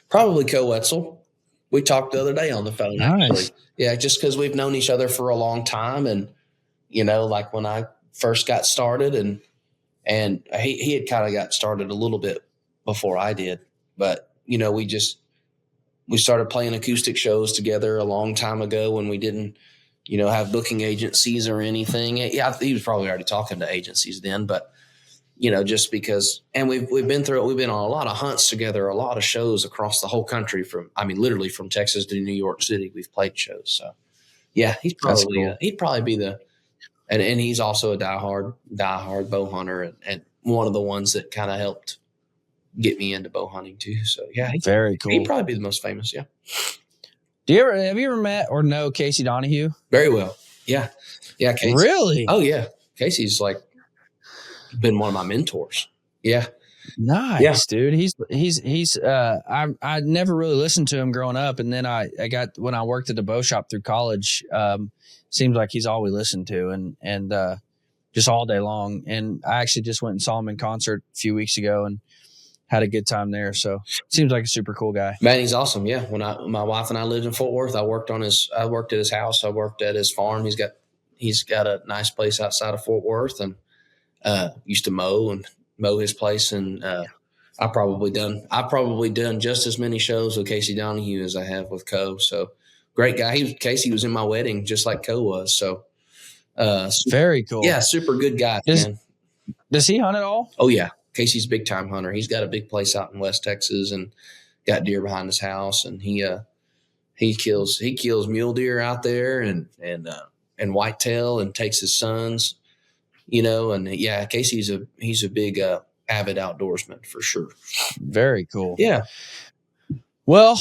probably Co Wetzel. We talked the other day on the phone. Nice. Actually. Yeah, just because we've known each other for a long time, and like when I first got started, and he had kind of got started a little bit before I did, but we started playing acoustic shows together a long time ago when we didn't, have booking agencies or anything. Yeah, he was probably already talking to agencies then, but. Just because, and we've been through it. We've been on a lot of hunts together, a lot of shows across the whole country literally from Texas to New York City. We've played shows. So yeah, he'd probably be and he's also a diehard bow hunter and one of the ones that kind of helped get me into bow hunting too. So yeah, very cool. He'd probably be the most famous. Yeah. Have you ever met or know Casey Donahue? Very well. Yeah. Yeah. Casey. Really? Oh yeah. Casey's like, been one of my mentors. Yeah. Nice, dude. I never really listened to him growing up. And then when I worked at the bow shop through college, seems like he's all we listened to and just all day long. And I actually just went and saw him in concert a few weeks ago and had a good time there. So seems like a super cool guy. Man, he's awesome. Yeah. When my wife and I lived in Fort Worth, I worked at his house. I worked at his farm. He's got a nice place outside of Fort Worth and, used to mow his place. And, I've probably done just as many shows with Casey Donahue as I have with Co. So Great guy. Casey was in my wedding just like Co was. So, Very cool. yeah, super good guy, man. Does he hunt at all? Oh yeah. Casey's a big time hunter. He's got a big place out in West Texas and got deer behind his house. And he kills mule deer out there and whitetail and takes his sons, and yeah, Casey's he's a big, avid outdoorsman for sure. Very cool. Yeah. Well,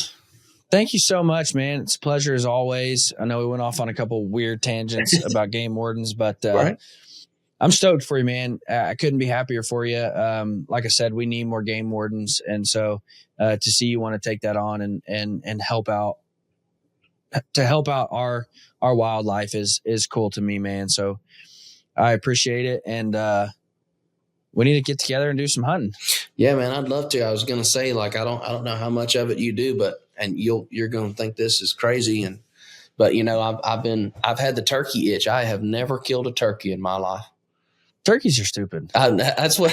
thank you so much, man. It's a pleasure as always. I know we went off on a couple weird tangents about game wardens, but Right. I'm stoked for you, man. I couldn't be happier for you. Like I said, we need more game wardens. And so to see you want to take that on and help out our wildlife is cool to me, man. So I appreciate it. And we need to get together and do some hunting. Yeah, man, I'd love to. I was going to say, like, I don't know how much of it you do, and you're going to think this is crazy. But I've had the turkey itch. I have never killed a turkey in my life. Turkeys are stupid. That's what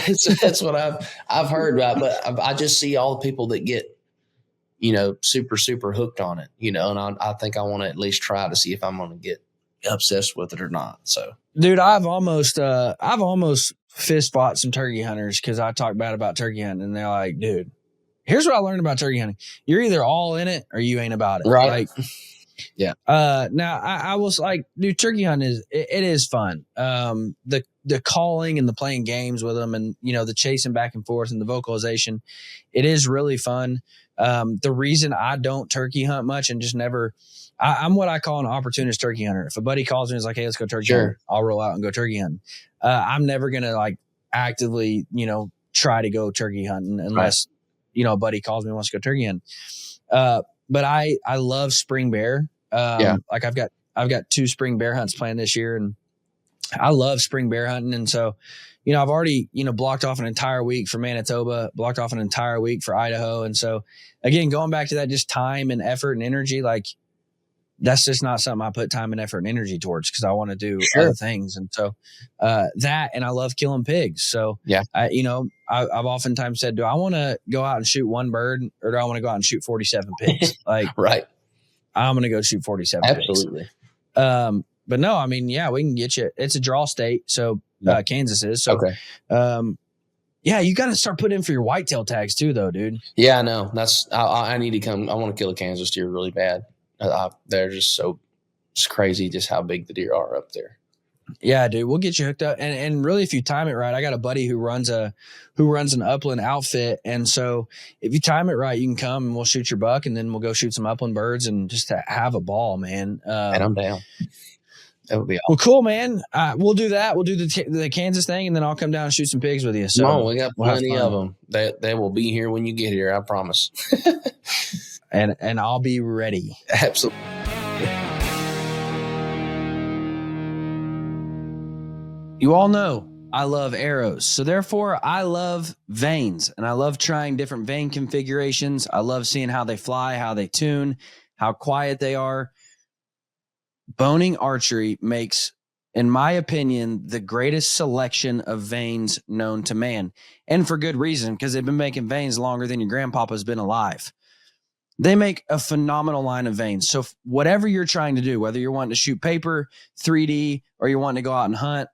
I've heard about. But I just see all the people that get, super, super hooked on it, and I think I want to at least try to see if I'm going to get obsessed with it or not. So, dude, I've almost fist fought some turkey hunters because I talk bad about turkey hunting, and they're like, dude, here's what I learned about turkey hunting. You're either all in it or you ain't about it. Right. Like, yeah. Now I was like, dude, turkey hunting is fun. The calling and the playing games with them and, the chasing back and forth and the vocalization, it is really fun. The reason I don't turkey hunt much and just never, I'm what I call an opportunist turkey hunter. If a buddy calls me and is like, hey, let's go turkey hunting, I'll roll out and go turkey hunting. I'm never going to like actively, try to go turkey hunting unless, a buddy calls me and wants to go turkey hunting. But I love spring bear. Like I've got 2 spring bear hunts planned this year and I love spring bear hunting. And so, I've already, blocked off an entire week for Manitoba, blocked off an entire week for Idaho. And so again, going back to that, just time and effort and energy, like that's just not something I put time and effort and energy towards because I want to do other things. And so that, and I love killing pigs. So, yeah, I've oftentimes said, do I want to go out and shoot one bird or do I want to go out and shoot 47 pigs? Like, right. I'm going to go shoot 47 Absolutely. pigs. But no, I mean, yeah, we can get you. It's a draw state. So Kansas is. So, yeah, you got to start putting in for your whitetail tags too, though, dude. Yeah, I know. I need to come. I want to kill a Kansas deer really bad. They're just it's crazy just how big the deer are up there. Yeah, dude, we'll get you hooked up. And really, if you time it right, I got a buddy who runs an upland outfit. And so if you time it right, you can come and we'll shoot your buck and then we'll go shoot some upland birds and just to have a ball, man. And I'm down. That would be awesome. Well, cool, man. We'll do that. We'll do the Kansas thing and then I'll come down and shoot some pigs with you. So no, we got plenty of them. They will be here when you get here. I promise. and I'll be ready. Absolutely. You all know I love arrows. So therefore I love vanes and I love trying different vane configurations. I love seeing how they fly, how they tune, how quiet they are. Boning archery makes, in my opinion, the greatest selection of vanes known to man. And for good reason, because they've been making vanes longer than your grandpapa's been alive. They make a phenomenal line of vanes. So whatever you're trying to do, whether you're wanting to shoot paper, 3D, or you're wanting to go out and hunt,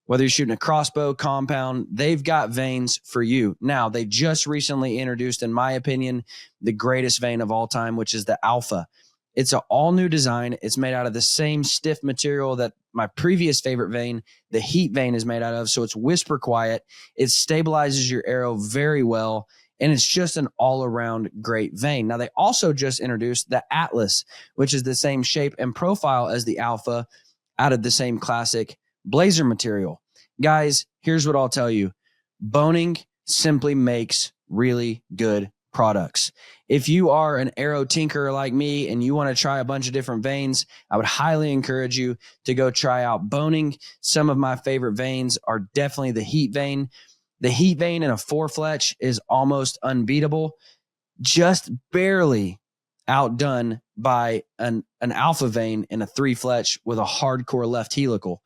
whether you're shooting a crossbow, compound, they've got vanes for you. Now, they just recently introduced, in my opinion, the greatest vane of all time, which is the Alpha. It's an all-new design. It's made out of the same stiff material that my previous favorite vane, the Heat vane, is made out of. So it's whisper quiet. It stabilizes your arrow very well. And it's just an all-around great vane. Now, they also just introduced the Atlas, which is the same shape and profile as the Alpha out of the same classic blazer material. Guys, here's what I'll tell you. Boning simply makes really good products. If you are an arrow tinkerer like me and you want to try a bunch of different vanes, I would highly encourage you to go try out Boning. Some of my favorite vanes are definitely the Heat vane. The Heat vane in a 4-fletch is almost unbeatable, just barely outdone by an Alpha vane in a 3-fletch with a hardcore left helical.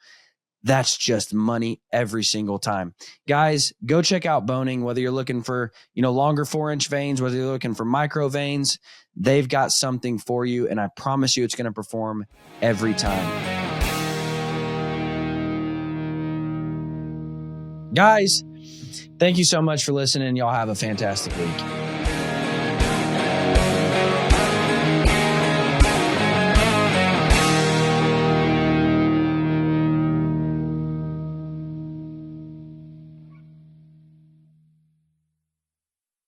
that's just money every single time. Guys, go check out Boning, whether you're looking for, longer 4-inch veins, whether you're looking for micro veins, they've got something for you. And I promise you it's going to perform every time. Guys, thank you so much for listening. Y'all have a fantastic week.